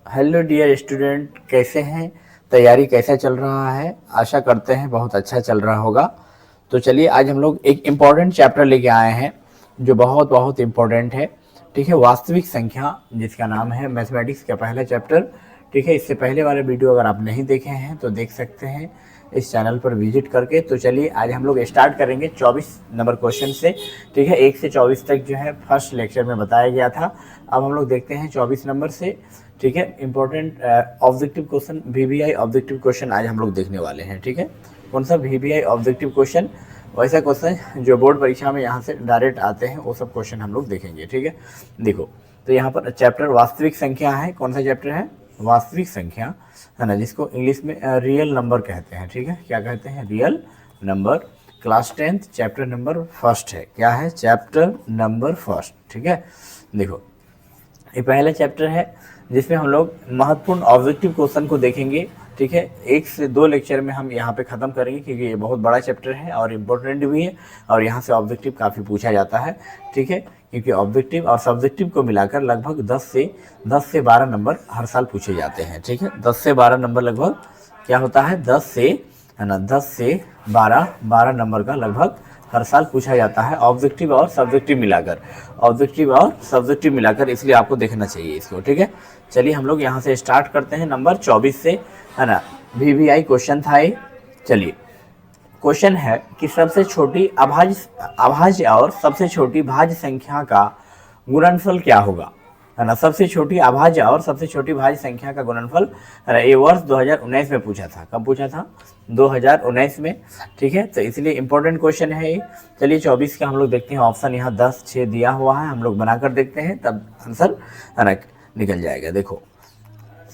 Hello dear student, कैसे हैं? तैयारी कैसा चल रहा है? आशा करते हैं बहुत अच्छा चल रहा होगा। तो चलिए, आज हम लोग एक इम्पॉर्टेंट चैप्टर लेके आए हैं जो बहुत बहुत इम्पोर्टेंट है। ठीक है, वास्तविक संख्या, जिसका नाम है मैथमेटिक्स का पहला चैप्टर। ठीक है, इससे पहले वाले वीडियो अगर आप नहीं देखे हैं तो देख सकते हैं इस चैनल पर विजिट करके। तो चलिए, आज हम लोग स्टार्ट करेंगे 24 नंबर क्वेश्चन से। ठीक है, 1 से 24 तक जो है फर्स्ट लेक्चर में बताया गया था। अब हम लोग देखते हैं 24 नंबर से। ठीक है, important objective question, VBI objective question आज हम लोग देखने वाले हैं। ठीक है, कौन सा? वीबीआई ऑब्जेक्टिव क्वेश्चन, वैसा क्वेश्चन जो बोर्ड परीक्षा में यहाँ से डायरेक्ट आते हैं, वो सब क्वेश्चन हम लोग देखेंगे। ठीक है, देखो, तो यहाँ पर चैप्टर वास्तविक संख्या है। कौन सा चैप्टर है? वास्तविक संख्या, है ना, जिसको इंग्लिश में रियल नंबर कहते हैं। ठीक है, क्या कहते हैं? Real number. Class 10th chapter number first है। क्या है? Chapter number first. ठीक है, देखो, ये पहला चैप्टर है जिसमें हम लोग महत्वपूर्ण ऑब्जेक्टिव क्वेश्चन को देखेंगे। ठीक है, 1 से 2 लेक्चर में हम यहाँ पे ख़त्म करेंगे, क्योंकि ये बहुत बड़ा चैप्टर है और इम्पोर्टेंट भी है, और यहाँ से ऑब्जेक्टिव काफ़ी पूछा जाता है। ठीक है, क्योंकि ऑब्जेक्टिव और सब्जेक्टिव को मिलाकर लगभग 10 से 12 नंबर हर साल पूछे जाते हैं। ठीक है, 10 से 12 नंबर लगभग क्या होता है? 10 से, है ना, 10 से 12 नंबर का लगभग हर साल पूछा जाता है, ऑब्जेक्टिव और सब्जेक्टिव मिलाकर। ऑब्जेक्टिव और सब्जेक्टिव मिलाकर, इसलिए आपको देखना चाहिए इसको। ठीक है, चलिए हम लोग यहाँ से स्टार्ट करते हैं नंबर 24 से, है ना। वीवीआई क्वेश्चन था ये। चलिए, क्वेश्चन है कि सबसे छोटी अभाज्य और सबसे छोटी भाज्य संख्या का गुणनफल क्या होगा, है ना। सबसे छोटी अभाज्य और सबसे छोटी भाज्य संख्या का गुणनफल, है ना। ये वर्ष 2019 में पूछा था। कब पूछा था? 2019 में। ठीक है, तो इसलिए इंपॉर्टेंट क्वेश्चन है ये। चलिए, 24 का हम लोग देखते हैं। ऑप्शन यहाँ 10, 6 दिया हुआ है, हम लोग बनाकर देखते हैं, तब आंसर, है ना, निकल जाएगा। देखो,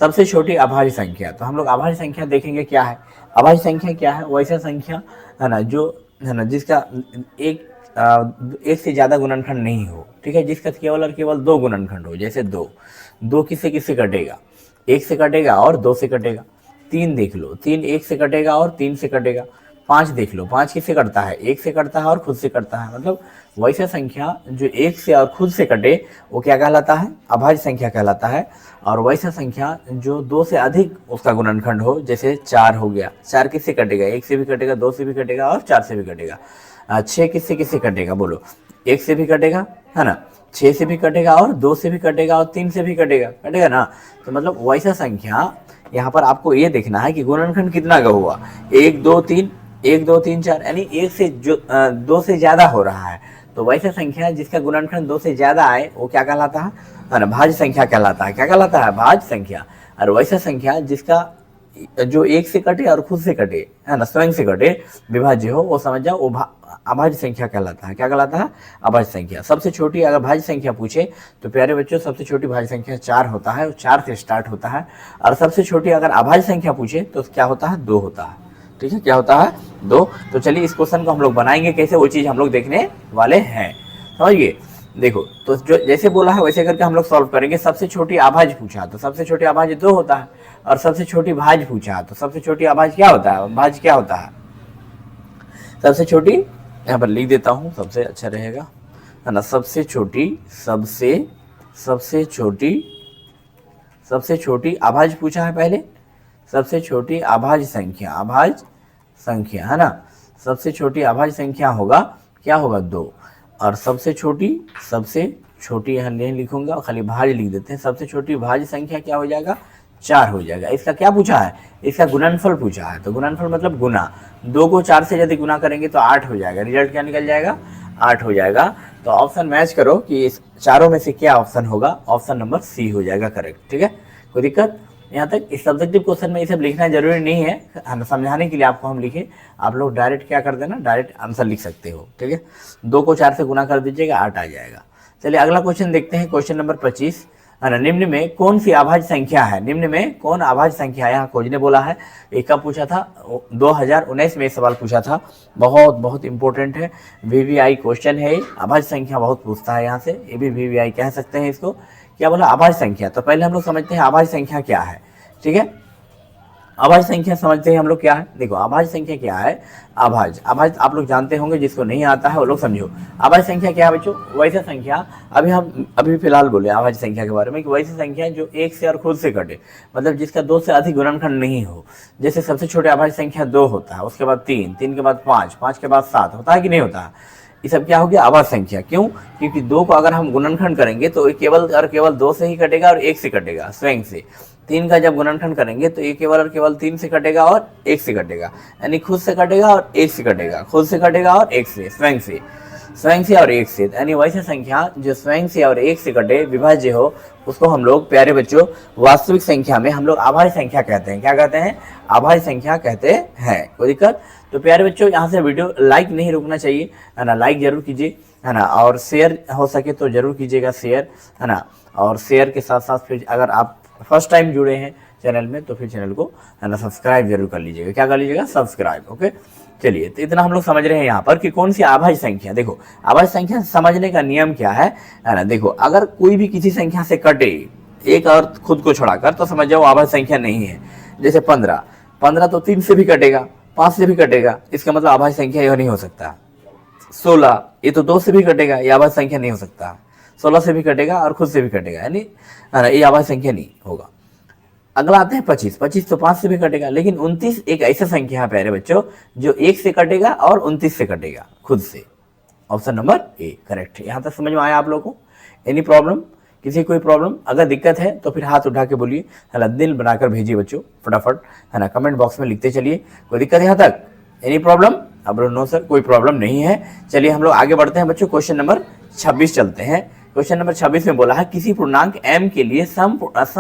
सबसे छोटी अभाज्य संख्या, तो हम लोग अभाज्य संख्या देखेंगे क्या है। अभाज्य संख्या क्या है? वैसा संख्या, है ना, जो, है ना, जिसका एक से ज़्यादा गुणनखंड नहीं हो। ठीक है, जिसका केवल और केवल 2 गुणनखंड हो। जैसे 2 किससे किससे कटेगा? 1 से कटेगा और 2 से कटेगा। 3 देख लो, 3 1 से कटेगा और 3 से कटेगा। 5 देख लो, 5 किससे कटता है? 1 से कटता है और खुद से कटता है। मतलब वैसा संख्या जो 1 से और खुद से कटे, वो क्या कहलाता है? अभाज्य संख्या कहलाता है। और वैसा संख्या जो 2 से अधिक उसका गुणनखंड हो, जैसे 4 हो गया। 4 किससे कटेगा? 1 से भी कटेगा, 2 से भी कटेगा और 4 से भी कटेगा। 6 किससे किससे कटेगा? बोलो, 1 से भी कटेगा, है ना, 6 से भी कटेगा और 2 से भी कटेगा और 3 से भी कटेगा ना। तो मतलब वैसा संख्या, यहाँ पर आपको ये देखना है कि गुणनखंड कितना का हुआ। 1 2 3, 1 2 3 4, यानी 1 से जो 2 से ज़्यादा हो रहा है। तो वैसा संख्या जिसका गुणनखंड 2 से ज़्यादा आए, वो क्या कहलाता है ना, भाज्य संख्या कहलाता है। क्या कहलाता है? भाज्य संख्या। और वैसा संख्या जिसका जो 1 से कटे और खुद से कटे, है ना, स्वयं से कटे, विभाज्य हो, वो समझ जाओ, वो अभाज्य संख्या कहलाता है। क्या कहलाता है? अभाज्य संख्या। सबसे छोटी अगर भाज्य संख्या पूछे तो प्यारे बच्चों, सबसे छोटी भाज्य संख्या 4 होता है, 4 से स्टार्ट होता है। और सबसे छोटी अगर अभाज्य संख्या पूछे तो क्या होता है? 2 होता है। ठीक है, क्या होता है? 2। तो चलिए, इस क्वेश्चन को हम लोग बनाएंगे कैसे, वो चीज़ हम लोग देखने वाले हैं। समझिए, देखो, तो जो जैसे बोला है वैसे करके हम लोग सॉल्व करेंगे। सबसे छोटी अभाज्य पूछा तो सबसे छोटी अभाज्य 2 होता है, और सबसे छोटी भाज्य पूछा तो सबसे छोटी अभाज्य क्या होता है? भाज्य क्या होता है? सबसे छोटी, यहाँ पर लिख देता हूँ, सबसे अच्छा रहेगा, है ना। सबसे छोटी अभाज्य पूछा है पहले। सबसे छोटी अभाज्य संख्या, है ना। सबसे छोटी अभाज्य संख्या होगा, क्या होगा? 2। और सबसे छोटी यहाँ नहीं लिखूंगा, खाली भाज्य लिख देते हैं। सबसे छोटी भाज्य संख्या क्या हो जाएगा? 4 हो जाएगा। इसका क्या पूछा है? इसका गुणनफल पूछा है। तो गुणनफल मतलब गुना, 2 को 4 से यदि गुना करेंगे तो 8 हो जाएगा। रिजल्ट क्या निकल जाएगा? 8 हो जाएगा। तो ऑप्शन मैच करो कि इस चारों में से क्या ऑप्शन होगा। ऑप्शन नंबर सी हो जाएगा करेक्ट। ठीक है, कोई दिक्कत यहाँ तक? इस सब्जेक्टिव क्वेश्चन में ये सब लिखना जरूरी नहीं है, हम समझाने के लिए आपको हम लिखे। आप लोग डायरेक्ट क्या कर देना, डायरेक्ट आंसर लिख सकते हो। ठीक है, 2 को 4 से गुना कर दीजिएगा, 8 आ जाएगा। चलिए, अगला क्वेश्चन देखते हैं, क्वेश्चन नंबर 25, है ना। निम्न में कौन सी अभाज्य संख्या है? निम्न में कौन अभाज्य संख्या है? यहाँ खोजने बोला है। एक कब पूछा था? 2019 में सवाल पूछा था। बहुत बहुत इंपॉर्टेंट है, वीवीआई क्वेश्चन है। अभाज्य संख्या बहुत पूछता है यहाँ से, ये भी वीवीआई कह सकते हैं इसको। क्या बोला? अभाज्य संख्या। तो पहले हम लोग समझते हैं अभाज्य संख्या क्या है। ठीक है, अभाज्य संख्या समझते हैं हम लोग क्या है। देखो अभाज्य संख्या क्या है, अभाज्य आप लोग जानते होंगे, जिसको नहीं आता है वो लोग समझो। अभाज्य संख्या क्या है बच्चों, वैसे संख्या, अभी फिलहाल बोले अभाज्य संख्या के बारे में कि वैसी संख्या जो एक से और खुद से कटे, मतलब जिसका दो से अधिक गुणनखंड नहीं हो। जैसे सबसे छोटे अभाज्य संख्या 2 होता है, उसके बाद 3, 3 के बाद 5, 5 के बाद 7 होता है कि नहीं होता है। ये सब क्या हो गया, अभाज्य संख्या। क्यों, क्योंकि 2 को अगर हम गुणनखंड करेंगे तो केवल और केवल 2 से ही कटेगा और 1 से कटेगा स्वयं से। 3 का जब गुणनखंड करेंगे तो ये केवल और केवल 3 से कटेगा और 1 से कटेगा, यानी खुद से कटेगा और 1 से कटेगा, खुद से कटेगा और 1 से, स्वयं से और 1 से। यानी वैसे संख्या जो स्वयं से और 1 से कटे, विभाज्य हो, उसको हम लोग प्यारे बच्चों वास्तविक संख्या में हम लोग अभाज्य संख्या कहते हैं। क्या कहते हैं, अभाज्य संख्या कहते हैं। कोई दिक्कत? तो प्यारे बच्चों यहाँ से वीडियो लाइक नहीं रुकना चाहिए, है ना, लाइक जरूर कीजिए, है ना, और शेयर हो सके तो जरूर कीजिएगा शेयर, है ना। और शेयर के साथ साथ फिर अगर आप फर्स्ट टाइम जुड़े हैं चैनल में तो फिर चैनल को, है ना, सब्सक्राइब जरूर कर लीजिएगा। क्या कर लीजिएगा, सब्सक्राइब। ओके, चलिए, तो इतना हम लोग समझ रहे हैं यहाँ पर कि कौन सी अभाज्य संख्या। देखो अभाज्य संख्या समझने का नियम क्या है ना। देखो अगर कोई भी किसी संख्या से कटे एक और खुद को छोड़ाकर, तो समझ जाओ अभाज्य संख्या नहीं है। जैसे 15 तो 3 से भी कटेगा, 5 से भी कटेगा, इसका मतलब अभाज्य संख्या यह नहीं हो सकता। 16 ये तो 2 से भी कटेगा, यह अभाज्य संख्या नहीं हो सकता। 16 से भी कटेगा और खुद से भी कटेगा, यानी ये अभाज्य संख्या नहीं होगा। अगला आते हैं 25 तो 5 से भी कटेगा, लेकिन 29 एक ऐसा संख्या है प्यारे बच्चों जो 1 से कटेगा और 29 से कटेगा खुद से। ऑप्शन नंबर ए करेक्ट है। यहाँ तक समझ में आया आप लोगों को? एनी प्रॉब्लम, किसी कोई प्रॉब्लम अगर दिक्कत है तो फिर हाथ उठा के बोलिए, है ना, दिल बनाकर भेजिए बच्चों फटाफट, है ना, कमेंट बॉक्स में लिखते चलिए। कोई दिक्कत है यहाँ तक? Any problem? अब नो सर कोई प्रॉब्लम नहीं है। चलिए हम लोग आगे बढ़ते हैं बच्चों, क्वेश्चन नंबर 26 चलते हैं। क्वेश्चन नंबर 26 में बोला है किसी पूर्णांक m के लिए सम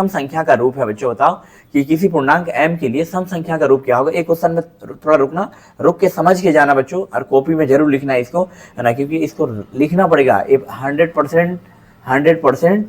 संख्या का रूप है। बच्चों बताओ कि किसी पूर्णांक m के लिए सम संख्या का रूप क्या होगा। एक क्वेश्चन में थोड़ा रुक के समझ के जाना बच्चों, और कॉपी में जरूर लिखना है इसको, है ना, क्योंकि इसको लिखना पड़ेगा। 100% 100%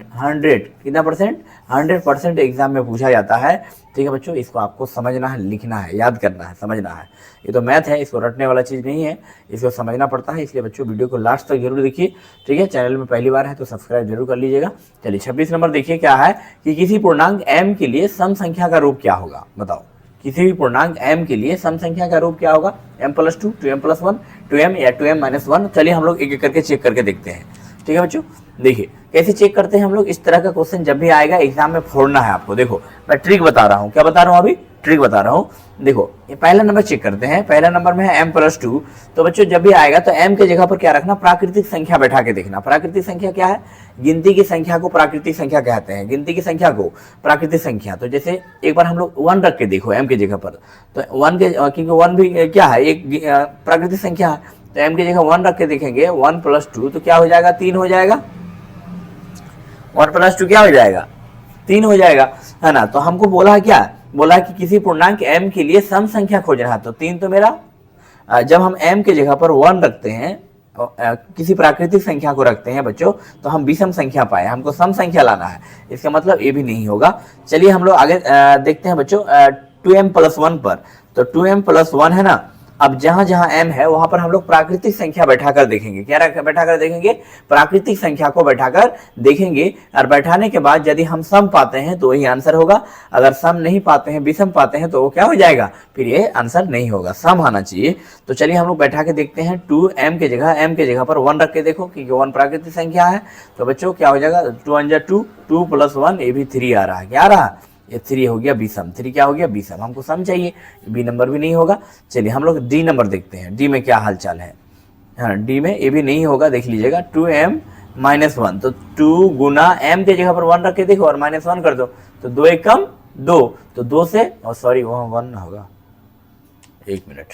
एग्जाम में पूछा जाता है। ठीक है बच्चों, इसको आपको समझना है, लिखना है, याद करना है, समझना है। ये तो मैथ है, इसको रटने वाला चीज़ नहीं है, इसको समझना पड़ता है। इसलिए बच्चों वीडियो को लास्ट तक जरूर देखिए। ठीक है, चैनल में पहली बार है तो सब्सक्राइब जरूर कर लीजिएगा। चलिए 26 नंबर देखिए क्या है कि किसी पूर्णांक m के लिए सम संख्या का रूप क्या होगा। बताओ किसी भी पूर्णांक m के लिए सम संख्या का रूप क्या होगा। m+2, 2m+1, 2m या 2m-1। चलिए हम लोग एक एक करके चेक करके देखते हैं। ठीक है बच्चों, देखिए कैसे चेक करते हैं हम लोग। इस तरह का क्वेश्चन जब भी आएगा एग्जाम में फोड़ना है आपको। देखो मैं ट्रिक बता रहा हूँ, क्या बता रहा हूँ अभी, ट्रिक बता रहा हूँ। देखो ये पहला नंबर चेक करते हैं। पहला नंबर में है m+2, तो बच्चों जब भी आएगा तो m के जगह पर क्या रखना, प्राकृतिक संख्या बैठा के देखना। प्राकृतिक संख्या क्या है, गिनती की संख्या को प्राकृतिक संख्या कहते हैं, गिनती की संख्या को प्राकृतिक संख्या। तो जैसे एक बार हम लोग 1 रख के देखो m की जगह पर, तो 1 के, क्योंकि 1 भी क्या है, एक प्राकृतिक संख्या है, तो m की जगह 1 रख के देखेंगे, 1+2 तो क्या हो जाएगा, 3 हो जाएगा। 1+2 क्या हो जाएगा, 3 हो जाएगा, है ना। तो हमको बोला है क्या, बोला है कि किसी पूर्णांक m के लिए सम संख्या खोजना है। तो 3 तो मेरा, जब हम m के जगह पर 1 रखते हैं, किसी प्राकृतिक संख्या को रखते हैं बच्चों, तो हम विषम संख्या पाए, हमको सम संख्या लाना है। इसका मतलब ये भी नहीं होगा। चलिए हम लोग आगे देखते हैं बच्चों 2m+1 पर। तो 2m+1 है ना, अब जहां जहां m है वहां पर हम लोग प्राकृतिक संख्या बैठाकर देखेंगे। क्या बैठाकर देखेंगे, प्राकृतिक संख्या को बैठाकर देखेंगे। और बैठाने के बाद यदि हम सम पाते हैं तो वही आंसर होगा, अगर सम नहीं पाते हैं, विषम पाते हैं, तो वो क्या हो जाएगा, फिर ये आंसर नहीं होगा, सम आना चाहिए। तो चलिए हम लोग बैठा के देखते हैं। 2m के जगह पर 1 रख के देखो, क्योंकि 1 प्राकृतिक संख्या है। तो बच्चों क्या हो जाएगा, 2 2+1, ये भी 3 आ रहा है। क्या आ रहा है, ये 3 हो गया विषम। 3 क्या हो गया, विषम। हमको सम चाहिए, बी नंबर भी नहीं होगा। चलिए हम लोग डी नंबर देखते हैं, डी में क्या हालचाल है। हाँ, डी में ये भी नहीं होगा, देख लीजिएगा। 2m-1, तो 2 गुना m के जगह पर 1 रख के देखो और -1 कर दो, तो 2 एक कम 2, तो 2 से, सॉरी वहाँ 1 होगा, एक मिनट।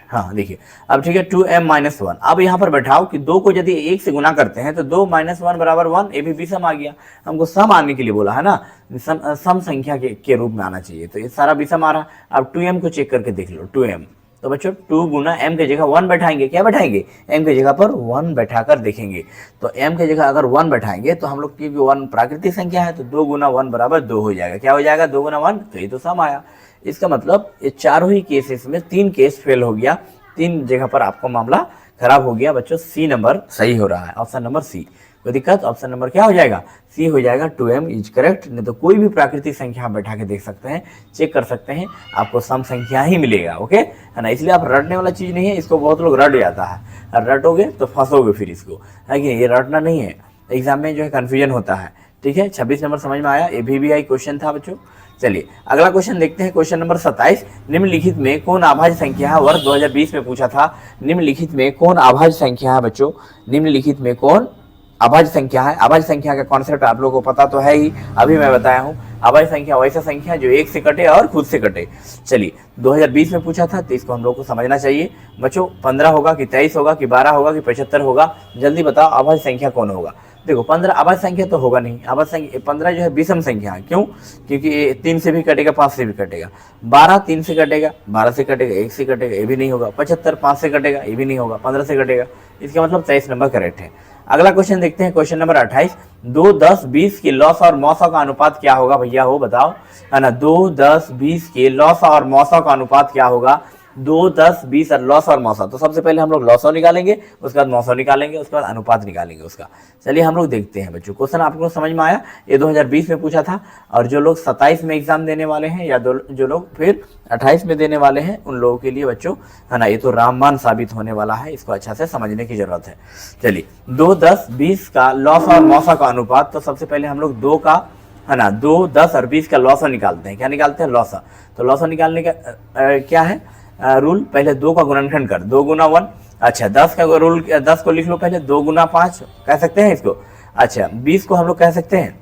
हाँ देखिए अब ठीक है, 2m-1। अब यहाँ पर बैठाओ कि 2 को यदि 1 से गुना करते हैं तो 2 - 1 = 1, ये भी विषम आ गया। हमको सम आने के लिए बोला है ना, सम संख्या के रूप में आना चाहिए, तो ये सारा विषम आ रहा। अब 2m को चेक करके देख लो, 2m। तो बच्चों 2 गुना m के जगह 1 बैठाएंगे। क्या बैठाएंगे, m के जगह पर 1 बैठाकर देखेंगे। तो m के जगह अगर 1 बैठाएंगे तो हम लोग, क्योंकि 1 प्राकृतिक संख्या है, तो 2 गुना 1 = 2 हो जाएगा। क्या हो जाएगा, 2 गुना 1, तो ये तो सम आया। इसका मतलब ये चारों ही केसेस में 3 केस फेल हो गया, 3 जगह पर आपको मामला खराब हो गया। बच्चों सी नंबर सही हो रहा है, ऑप्शन नंबर सी। कोई दिक्कत? ऑप्शन नंबर क्या हो जाएगा? सी हो जाएगा, 2m इज करेक्ट। नहीं तो कोई भी प्राकृतिक संख्या आप बैठा के देख सकते हैं, चेक कर सकते हैं, आपको सम संख्या ही मिलेगा। ओके है ना, इसलिए आप रटने वाला चीज़ नहीं है, इसको बहुत लोग रट जाता है, रटोगे तो फंसोगे फिर इसको, है कि ये रटना नहीं है, एग्जाम में जो है कन्फ्यूजन होता है। ठीक है, 26 नंबर समझ में आया, ये भी आई क्वेश्चन था बच्चों। चलिए अगला क्वेश्चन देखते हैं, क्वेश्चन नंबर 27। निम्नलिखित में कौन अभाज्य संख्या है? वर्ष 2020 में पूछा था, निम्नलिखित में कौन अभाज्य संख्या है बच्चों? निम्नलिखित में कौन अभाज्य संख्या है? अभाज्य संख्या का कॉन्सेप्ट आप लोगों को पता तो है ही, अभी मैं बताया हूँ। अभाज्य संख्या वैसा संख्या जो एक से कटे और खुद से कटे। चलिए 2020 में पूछा था, तो इसको हम लोग को समझना चाहिए बच्चों। 15 होगा कि 23 होगा कि 12 होगा कि 75 होगा? जल्दी बताओ, अभाज्य संख्या कौन होगा? देखो 15 अभाज्य संख्या तो होगा नहीं, अभाज्य संख्या 15 जो है विषम संख्या है। क्यों? क्योंकि 3 से भी कटेगा, 5 से भी कटेगा। 12 3 से कटेगा, 12 से कटेगा, 1 से कटेगा, ये भी नहीं होगा। 75 5 से कटेगा, ये भी नहीं होगा। 15 से कटेगा, इसका मतलब 23 नंबर करेक्ट है। अगला क्वेश्चन देखते हैं, क्वेश्चन नंबर 28। 2, 10, 20 के लॉस और मौसा का अनुपात क्या होगा भैया? हो बताओ, है ना। 2, 10, 20 के लॉस और मौसा का अनुपात क्या होगा? 2, 10, 20 और लॉस और मौसा। तो सबसे पहले हम लोग लॉस निकालेंगे, उसके बाद मौसा निकालेंगे, उसके बाद अनुपात निकालेंगे उसका। चलिए हम लोग देखते हैं बच्चों, क्वेश्चन आपको समझ में आया? ये 2020 में पूछा था, और जो लोग 27 में एग्जाम देने वाले हैं या जो लोग फिर 28 में देने वाले हैं, उन लोगों के लिए बच्चों, है ना, ये तो रामबाण साबित होने वाला है, इसको अच्छा से समझने की जरूरत है। चलिए 2, 10, 20 का लॉस और मौसा का अनुपात। तो सबसे पहले हम लोग 2 का, है ना, 2, 10 और 20 का लॉसा निकालते हैं। क्या निकालते हैं? लॉसा। तो लॉसा निकालने का क्या है रूल? पहले 2 का गुणनखंड कर, 2 गुना 1। अच्छा 10 का रूल, 10 को लिख लो पहले, 2 गुना 5 कह सकते हैं इसको। अच्छा 20 को हम लोग कह सकते हैं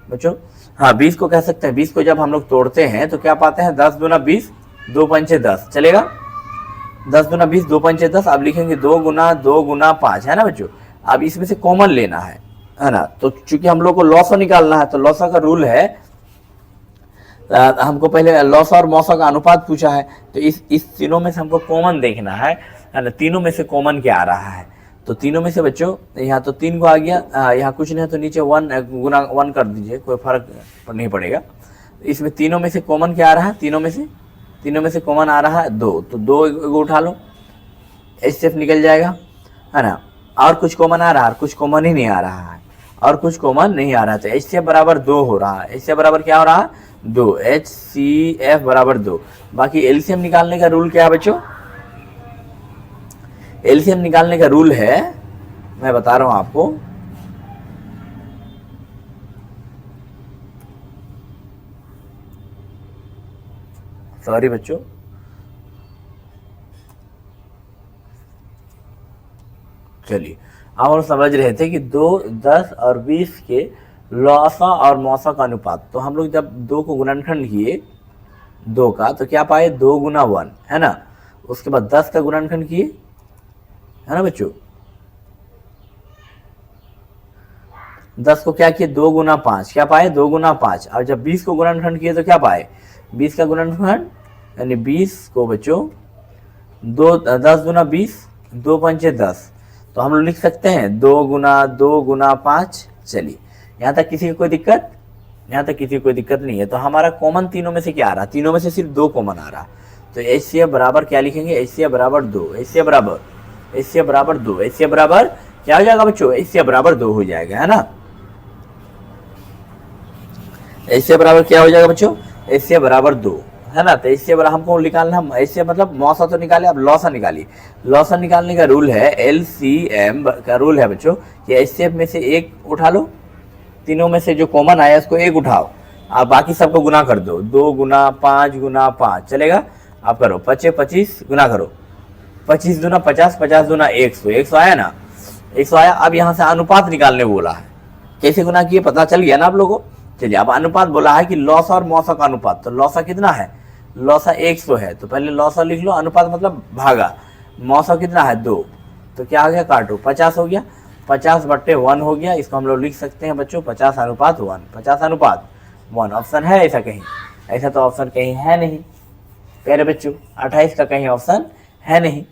बच्चों, हाँ 20 को कह सकते हैं। 20 को जब हम लोग तोड़ते हैं तो क्या पाते हैं? 10 दूना 20, 2 पंचे 10, चलेगा? 10 दूना 20, 2 पंचे 10। अब लिखेंगे 2 गुना 5, है ना बच्चों। अब इसमें से कॉमन लेना है ना। तो चूंकि हम लोग को लॉसा निकालना है, तो लॉसा का रूल है, हमको पहले लॉस और मौसा का अनुपात पूछा है, तो इस तीनों में से हमको कॉमन देखना है ना। तीनों में से कॉमन क्या आ रहा है? तो तीनों में से बच्चों, यहाँ तो 3 को आ गया, यहाँ कुछ नहीं है तो नीचे 1 गुना 1 कर दीजिए, कोई फर्क नहीं पड़ेगा। इसमें तीनों में से कॉमन क्या आ रहा है? तीनों में से कॉमन आ रहा है 2, तो 2 उठा लो, HCF निकल जाएगा, है ना। और कुछ कॉमन आ रहा है? कुछ कॉमन ही नहीं आ रहा है, और कुछ कॉमन नहीं आ रहा है, तो HCF बराबर 2 हो रहा है। HCF बराबर क्या हो रहा है? 2, HCF बराबर 2। बाकी एलसीएम निकालने का रूल क्या है बच्चों? एलसीएम निकालने का रूल है, मैं बता रहा हूं आपको, सॉरी बच्चों, चलिए हम लोग समझ रहे थे कि 2, 10 और 20 के लॉसा और मौसा का अनुपात। तो हम लोग जब 2 को गुणनखंड किए 2 का, तो क्या पाए? 2 गुना 1, है ना। उसके बाद 10 का गुणनखंड किए, है ना बच्चों। 10 को क्या किए? 2 गुना 5, क्या पाए? 2 गुना 5। और जब 20 को गुणनखंड किए तो क्या पाए? 20 का गुणनखंड, यानी 20 को बच्चों 10 गुना 20, 2 पंचे 10। तो हम लोग लिख सकते हैं 2 गुना 5। चलिए यहाँ तक किसी को कोई दिक्कत? यहाँ तक किसी को कोई दिक्कत नहीं है। तो हमारा कॉमन तीनों में से क्या आ रहा? तीनों में से सिर्फ 2 कॉमन आ रहा। तो HCF बराबर क्या लिखेंगे? HCF बराबर 2। HCF बराबर 2। HCF बराबर क्या हो जाएगा बच्चों? HCF बराबर 2 हो जाएगा, है ना। HCF बराबर क्या हो जाएगा बच्चों? HCF बराबर 2, है ना। तो HCF बराबर हमको निकालना, हम HCF मतलब मौसा तो निकाले, अब लॉसा निकालिए। लॉसा निकालने का रूल है, LCM का रूल है बच्चों, कि HCF में से 1 उठा लो, तीनों में से जो कॉमन आया उसको 1 उठाओ, आप बाकी सबको गुना कर दो। 2 गुना 5 गुना 5, चलेगा? आप करो 25 गुना करो, 25 दूना 50, 50 दूना 100, 100 आया ना, 100 आया। अब यहाँ से अनुपात निकालने बोला है, कैसे गुना किए पता चल गया ना आप लोगों को। चलिए अब अनुपात बोला है कि लॉसा और मौसा का अनुपात। तो लॉसा कितना है? लॉसा 100 है, तो पहले लॉसा लिख लो, अनुपात मतलब भागा। मौसा कितना है? 2, तो क्या आ गया? काटो, 50 हो गया, 50/1 हो गया। इसको हम लोग लिख सकते हैं बच्चों 50:1, 50:1। ऑप्शन है ऐसा कहीं? ऐसा तो ऑप्शन कहीं है नहीं प्यारे बच्चों, 28 का कहीं ऑप्शन है नहीं,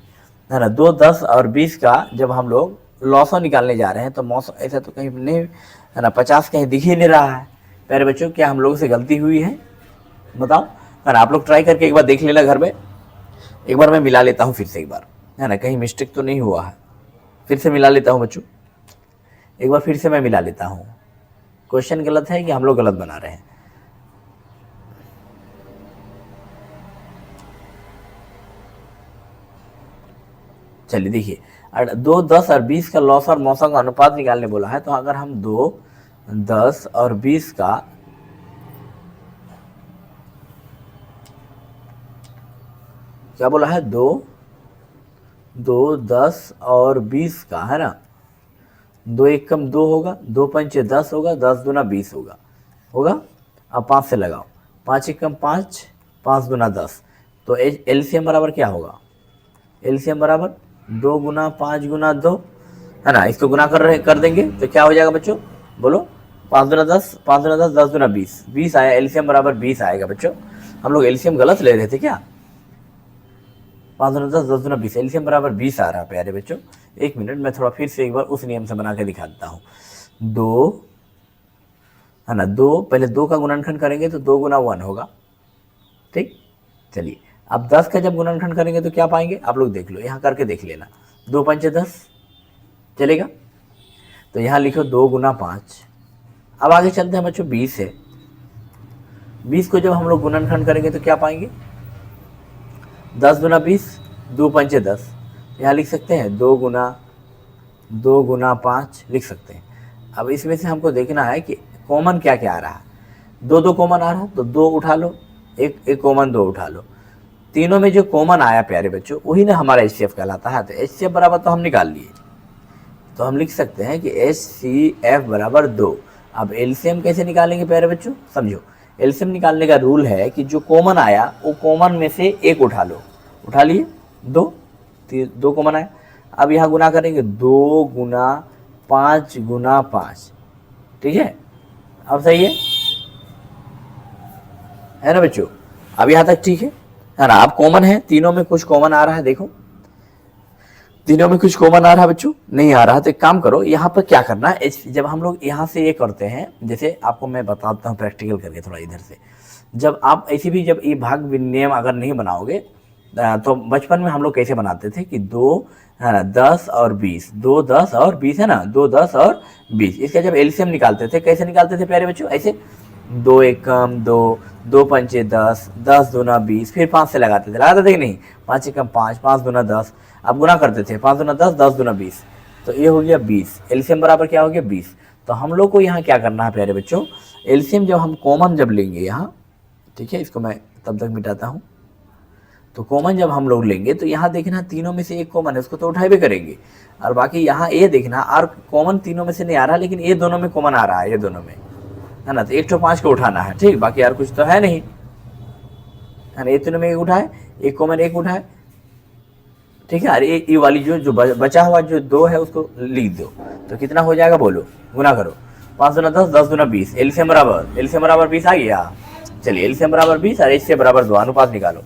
है ना। 2, 10 और 20 का जब हम लोग लॉसा निकालने जा रहे हैं तो मौसा ऐसा तो कहीं नहीं, है ना। 50 कहीं दिख ही नहीं रहा है प्यारे बच्चों। क्या हम लोगों से गलती हुई है बताओ, है ना। आप लोग ट्राई करके एक बार देख लेना घर में, एक बार मैं मिला लेता हूँ फिर से एक बार, है ना, कहीं मिस्टेक तो नहीं हुआ है। फिर से मिला लेता हूँ बच्चों, एक बार फिर से मैं मिला लेता हूँ, क्वेश्चन गलत है कि हम लोग गलत बना रहे हैं। चलिए देखिए, 2, 10 और 20 का लॉस और मौसम का अनुपात निकालने बोला है। तो अगर हम 2, 10 और 20 का क्या बोला है, 2, 10 और 20 का है ना, 2 एक कम 2 होगा, 2 पंचे 10 होगा, 10 दूना 20 होगा। अब 5 से लगाओ, 5 एक कम 5, 5 दूना 10। तो एलसीएम बराबर क्या होगा, एलसीएम बराबर 2 गुना 5 गुना 2 है ना। इसको गुना कर देंगे तो क्या हो जाएगा बच्चों, बोलो, 5 दूना 10, 5 दूना 10, 10 दूना 20, 20 आया, एलसीएम बराबर 20 आएगा बच्चों। हम लोग एलसीएम गलत ले रहे थे क्या, 5 दूना 10, 10 दूना 20, एलसीएम बराबर 20 आ रहा है प्यारे बच्चों। एक मिनट, मैं थोड़ा फिर से एक बार उस नियम से बना के दिखा देता हूँ। 2 है ना, 2 पहले 2 का गुणनखंड करेंगे तो 2 गुना 1 होगा, ठीक। चलिए अब 10 का जब गुणनखंड करेंगे तो क्या पाएंगे, आप लोग देख लो, यहाँ करके देख लेना, 2 पंचे 10 चलेगा। तो यहाँ लिखो 2 गुना 5। अब आगे चलते हैं बच्चों, 20 है, 20 को जब हम लोग गुणनखंड करेंगे तो क्या पाएंगे, 10 गुना 20, 2 पंचे 10, यहाँ लिख सकते हैं 2 गुना 5 लिख सकते हैं। अब इसमें से हमको देखना है कि कॉमन क्या क्या आ रहा है। 2 कॉमन आ रहा है तो 2 उठा लो, एक कॉमन 2 उठा लो। तीनों में जो कॉमन आया प्यारे बच्चों वही ना हमारा HCF कहलाता है। तो HCF बराबर तो हम निकाल लिए, तो हम लिख सकते हैं कि HCF बराबर 2। अब एलसीएम कैसे निकालेंगे प्यारे बच्चों, समझो, एलसीएम निकालने का रूल है कि जो कॉमन आया वो कॉमन में से एक उठा लो, उठा लिए 2 कॉमन आया। अब यहाँ गुना करेंगे 2 गुना 5 गुना 5, ठीक है। अब सही है ना बच्चों, अब यहाँ तक ठीक है ना। अब कॉमन है, तीनों में कुछ कॉमन आ रहा है, देखो तीनों में कुछ कॉमन आ रहा है बच्चों, नहीं आ रहा तो एक काम करो, यहाँ पर क्या करना है, जब हम लोग यहाँ से ये करते हैं, जैसे आपको मैं बताता हूँ प्रैक्टिकल करके थोड़ा इधर से, जब आप ऐसी भी जब ये भाग नियम अगर नहीं बनाओगे तो बचपन में हम लोग कैसे बनाते थे कि 2 है ना 10 और 20, 2 10 और 20 है ना, 2 10 और 20, इसका जब एलसीएम निकालते थे कैसे निकालते थे प्यारे बच्चों, ऐसे 2 एक कम 2, 2 पंचे 10, 10 दूना 20, फिर 5 से लगाते थे कि नहीं, 5 एक कम 5, 5 दूना 10, अब गुना करते थे 5 दूना 10, 10 दूना 20, तो ये हो गया 20, एलसीएम बराबर क्या हो गया 20। तो हम लोग को यहाँ क्या करना है प्यारे बच्चों, एलसीएम जब हम कॉमन जब लेंगे यहाँ, ठीक है, इसको मैं तब तक मिटाता हूँ। तो कॉमन जब हम लोग लेंगे तो यहाँ देखना तीनों में से एक कॉमन है, उसको तो उठाए भी करेंगे, और बाकी यहाँ ये देखना और कॉमन तीनों में से नहीं आ रहा, लेकिन ये दोनों में कॉमन आ रहा है, ये दोनों में है ना, तो 1 तो 5 को उठाना है, ठीक, बाकी यार कुछ तो है नहीं है ना, ये तीनों में एक उठाए, एक कॉमन एक उठाए, ठीक है। अरे ये वाली जो बचा हुआ जो 2 है उसको लिख दो, तो कितना हो जाएगा बोलो, गुना करो, 5 दूना 10, 10 दूना 20, एलसीएम बराबर 20 आ गया। चलिए एलसीएम बराबर 20 और HCF बराबर 2, अनुपात निकालो।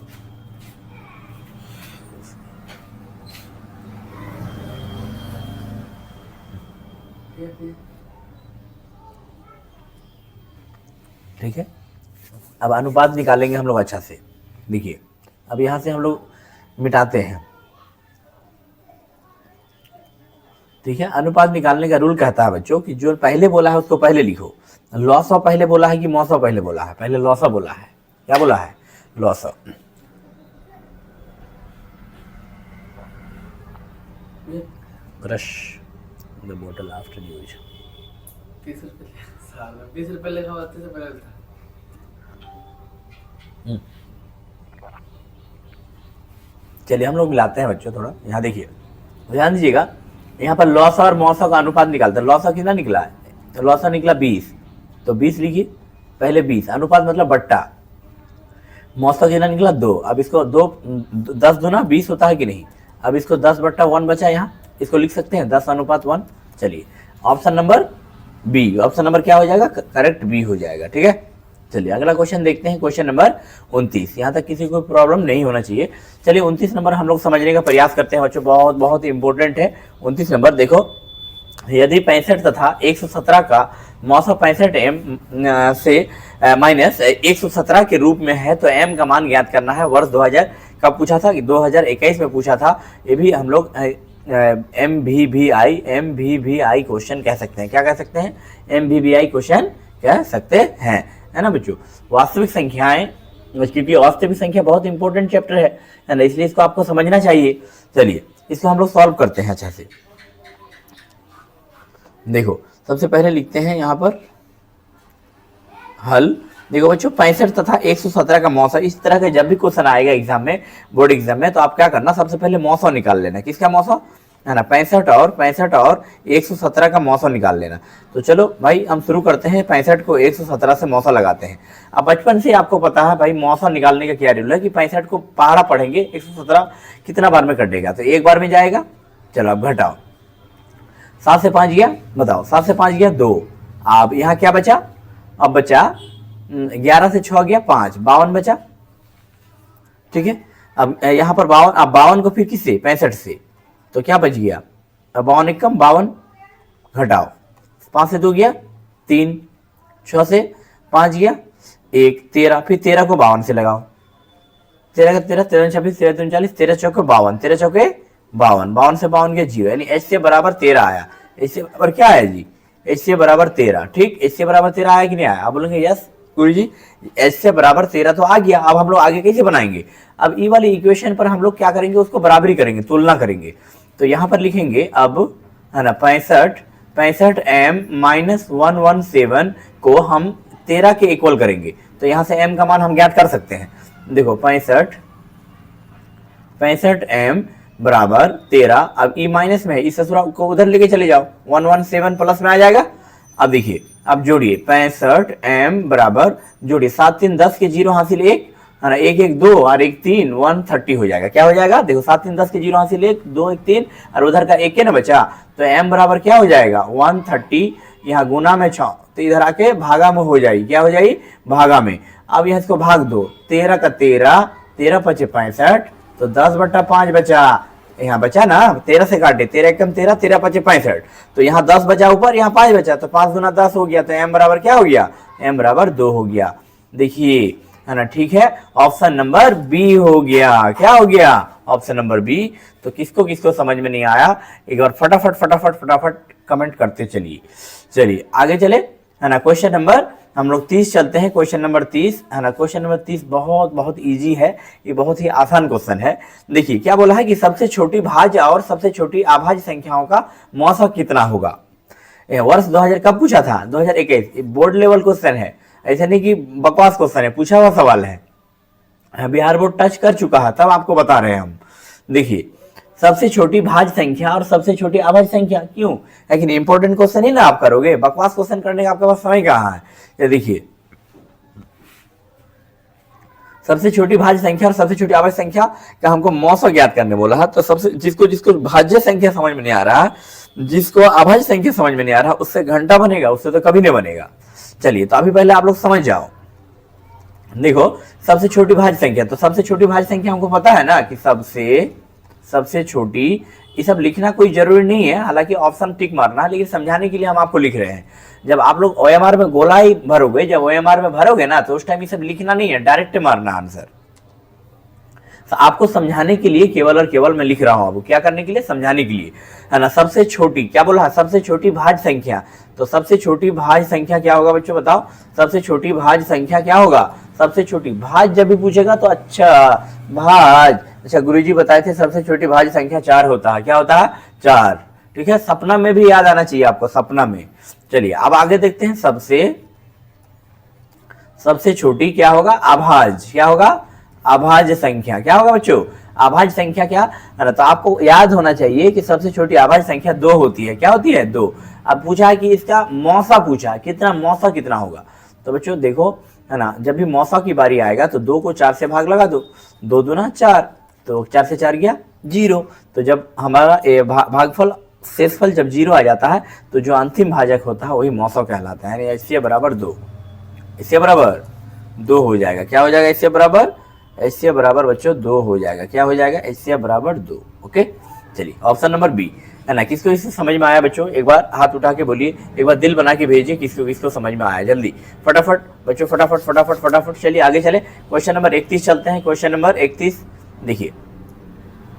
ठीक है, अब अनुपात निकालेंगे हम लोग अच्छा से, देखिए अब यहाँ से हम लोग मिटाते हैं, ठीक है। अनुपात निकालने का रूल कहता है बच्चों कि जो पहले बोला है उसको पहले लिखो। लॉस ऑफ पहले बोला है कि मॉस ऑफ पहले बोला है, पहले लॉस ऑफ बोला है, क्या बोला है, लॉस ऑफ। ब्रश द बोतल आफ्टर यूज, 30 रुपये 20 रुपये लिखा हुआ था, पहले था। चलिए हम लोग मिलाते हैं बच्चों थोड़ा, यहाँ देखिए, ध्यान दीजिएगा, यहाँ पर लॉस और मॉस का अनुपात निकालते हैं। लॉस कितना निकला है, तो लॉस निकला 20, तो 20 लिखिए पहले 20, अनुपात मतलब बट्टा, मॉस कितना निकला 2, अब इसको 2 10 दूना 20 होता है कि नहीं, अब इसको 10 बट्टा 1 बचा, यहाँ इसको लिख सकते हैं 10 अनुपात 1। चलिए option number B, option number क्या हो जाएगा, करेक्ट बी हो जाएगा, ठीक है। चलिए अगला क्वेश्चन देखते हैं, क्वेश्चन नंबर 29, यहाँ तक किसी को प्रॉब्लम नहीं होना चाहिए। चलिए 29 नंबर हम लोग समझने का प्रयास करते हैं बच्चों, बहुत बहुत इंपॉर्टेंट है 29 नंबर। देखो, यदि 65 तथा 117 का मॉस 65 m से माइनस 117 के रूप में है तो m का मान ज्ञात करना है। वर्ष 2000 कब पूछा था, कि 2021 में पूछा था, ये भी हम लोग MVVI क्वेश्चन कह सकते हैं। क्या कह सकते हैं? MVVI क्वेश्चन कह सकते हैं, है ना बच्चों। वास्तविक संख्याएं, क्योंकि वास्तविक संख्या बहुत इंपॉर्टेंट चैप्टर है ना, इसलिए इसको आपको समझना चाहिए। चलिए इसको हम लोग सॉल्व करते हैं अच्छा से। देखो सबसे पहले लिखते हैं यहाँ पर हल। देखो बच्चों 65 तथा 117 का मौसा, इस तरह का जब भी क्वेश्चन आएगा एग्जाम में, बोर्ड एग्जाम में, तो आप क्या करना, सबसे पहले मौसा निकाल लेना। किसका मौसा? है ना, 65 और 117 का मौसा निकाल लेना। तो चलो भाई हम शुरू करते हैं। 65 को 117 से मौसा लगाते हैं। अब बचपन से आपको पता है भाई मौसा निकालने का क्या रूल है कि 65 को पहाड़ा पढ़ेंगे, 117 कितना बार में कटेगा, तो एक बार में जाएगा। चलो अब घटाओ, 7 से 5 गया, बताओ 7 से 5 गया 2। अब यहाँ क्या बचा? अब बचा 11 से 6 गया 5, 52 बचा। ठीक है, अब यहाँ पर 52, अब 52 को फिर किससे? 65 से, तो क्या बच गया? अब 52 एक कम 52, घटाओ, 5 से 2 गया 3, 6 से 5 गया 1, 13, फिर 13 को 52 से लगाओ, 13 का 13, 13 26, 13 39, 13 चौके 52, 13 चौके 52, 52 से 52 गया 0, यानी h से बराबर 13 आया। h से बराबर क्या आया जी? h से बराबर 13। ठीक, h से बराबर 13 आया कि नहीं आया? आप बोलेंगे यस गुरु जी h से बराबर 13 तो आ गया। अब हम लोग आगे कैसे बनाएंगे? अब ई वाली इक्वेशन पर हम लोग क्या करेंगे, उसको बराबरी करेंगे, तुलना करेंगे। तो यहाँ पर लिखेंगे अब, है ना, 65 m माइनस 117 को हम 13 के इक्वल करेंगे। तो यहाँ से m का मान हम ज्ञात कर सकते हैं। देखो 65 m बराबर 13। अब ई माइनस में है, इस ससुरा को उधर लेके चले जाओ, 117 प्लस में आ जाएगा। अब देखिए, अब जोड़िए 65 m बराबर, जोड़िए 7 3 10 के 0 हासिल 1, है ना, 1 1 2 और 1 3 130 हो जाएगा। क्या हो जाएगा? देखो 7 3 10 के 0 हासिल 1, 2 1 3 और उधर का 1 है ना बचा, तो m बराबर क्या हो जाएगा? 130। यहाँ गुना में 6, तो इधर आके भागा में हो जाएगी। क्या हो जाएगी? भागा में। अब यहाँ इसको भाग दो, 13 का 13, 13 पचे 65, तो 10/5 बचा। यहाँ बचा ना, 13 से काटे, 13 एकम 13, 13 पचे 65, तो यहाँ 10 बचा ऊपर, यहाँ 5 बचा, तो 5 गुना 10 हो गया। तो m बराबर क्या हो गया? m बराबर 2 हो गया। देखिए, है ना, ठीक है, ऑप्शन नंबर बी हो गया। क्या हो गया? Option number B. तो किसको किसको समझ में नहीं आया, एक बार फटाफट कमेंट करते चलिए आगे चले, है ना। क्वेश्चन नंबर हम लोग 30 चलते हैं। क्वेश्चन नंबर 30, है ना, क्वेश्चन नंबर 30 बहुत इजी है, ये बहुत ही आसान क्वेश्चन है। देखिए क्या बोला है कि सबसे छोटी भाज्य और सबसे छोटी अभाज्य संख्याओं का मौसा कितना होगा। वर्ष 2000 कब पूछा था? 2021। बोर्ड लेवल क्वेश्चन है, ऐसा नहीं कि बकवास क्वेश्चन है, पूछा हुआ सवाल है, बिहार बोर्ड टच कर चुका है, तब आपको बता रहे हैं हम। देखिए सबसे छोटी भाज्य संख्या और सबसे छोटी अभाज्य संख्या, क्यों? लेकिन इंपॉर्टेंट क्वेश्चन ही ना आप करोगे, बकवास क्वेश्चन करने का आपके पास समय कहाँ है। ये देखिए सबसे छोटी भाज्य संख्या और सबसे छोटी अभाज्य संख्या का हमको मौसा ज्ञात करने बोला है। तो सबसे जिसको भाज्य संख्या समझ में नहीं आ रहा, जिसको अभाज्य संख्या समझ में नहीं आ रहा, उससे घंटा बनेगा, उससे तो कभी नहीं बनेगा। चलिए तो अभी पहले आप लोग समझ जाओ। देखो सबसे छोटी भाज्य संख्या, तो सबसे छोटी भाज्य संख्या हमको पता है ना कि सबसे छोटी, ये सब लिखना कोई जरूरी नहीं है, हालांकि ऑप्शन टिक मारना, लेकिन समझाने के लिए हम आपको लिख रहे हैं। जब आप लोग OMR में गोलाई भरोगे, जब OMR में भरोगे ना, तो उस टाइम ये सब लिखना नहीं है, डायरेक्ट मारना आंसर। तो आपको समझाने के लिए केवल और केवल मैं लिख रहा हूं, आपको क्या करने के लिए? समझाने के लिए, है ना। सबसे छोटी क्या बोला? सबसे छोटी भाज्य संख्या। तो सबसे छोटी भाज्य संख्या क्या होगा बच्चों, बताओ? सबसे छोटी भाज्य संख्या क्या होगा? सबसे छोटी भाज्य जब भी पूछेगा तो अच्छा गुरुजी बताए थे सबसे छोटी भाज्य संख्या 4 होता है। क्या होता है? 4। ठीक है, सपना में भी याद आना चाहिए आपको, सपना में। चलिए अब आगे देखते हैं। सबसे छोटी क्या होगा? अभाज्य। क्या होगा? अभाज्य संख्या। क्या होगा बच्चों? अभाज्य संख्या क्या है ना, तो आपको याद होना चाहिए कि सबसे छोटी अभाज्य संख्या 2 होती है। क्या होती है? 2। अब पूछा है कि इसका मौसा पूछा, कितना मौसा कितना होगा। तो बच्चों देखो, है ना, जब भी मौसा की बारी आएगा तो 2 को 4 से भाग लगा दो, 2 दूना 4, तो 4 से 4 गया 0। तो जब हमारा भागफल शेषफल जब 0 आ जाता है, तो जो अंतिम भाजक होता है वही मौसा कहलाता है, यानी इससे बराबर 2, इससे बराबर 2 हो जाएगा। क्या हो जाएगा? इससे बराबर बच्चों 2 हो जाएगा। क्या हो जाएगा? इससे बराबर 2। ओके, चलिए ऑप्शन नंबर बी, है ना। किसको इससे समझ में आया बच्चों? एक बार हाथ उठा के बोलिए, एक बार दिल बना के भेजिए किसको समझ में आया, जल्दी फटाफट बच्चों, फटाफट। चलिए आगे चले, क्वेश्चन नंबर 31 चलते हैं। क्वेश्चन नंबर 31 देखिए,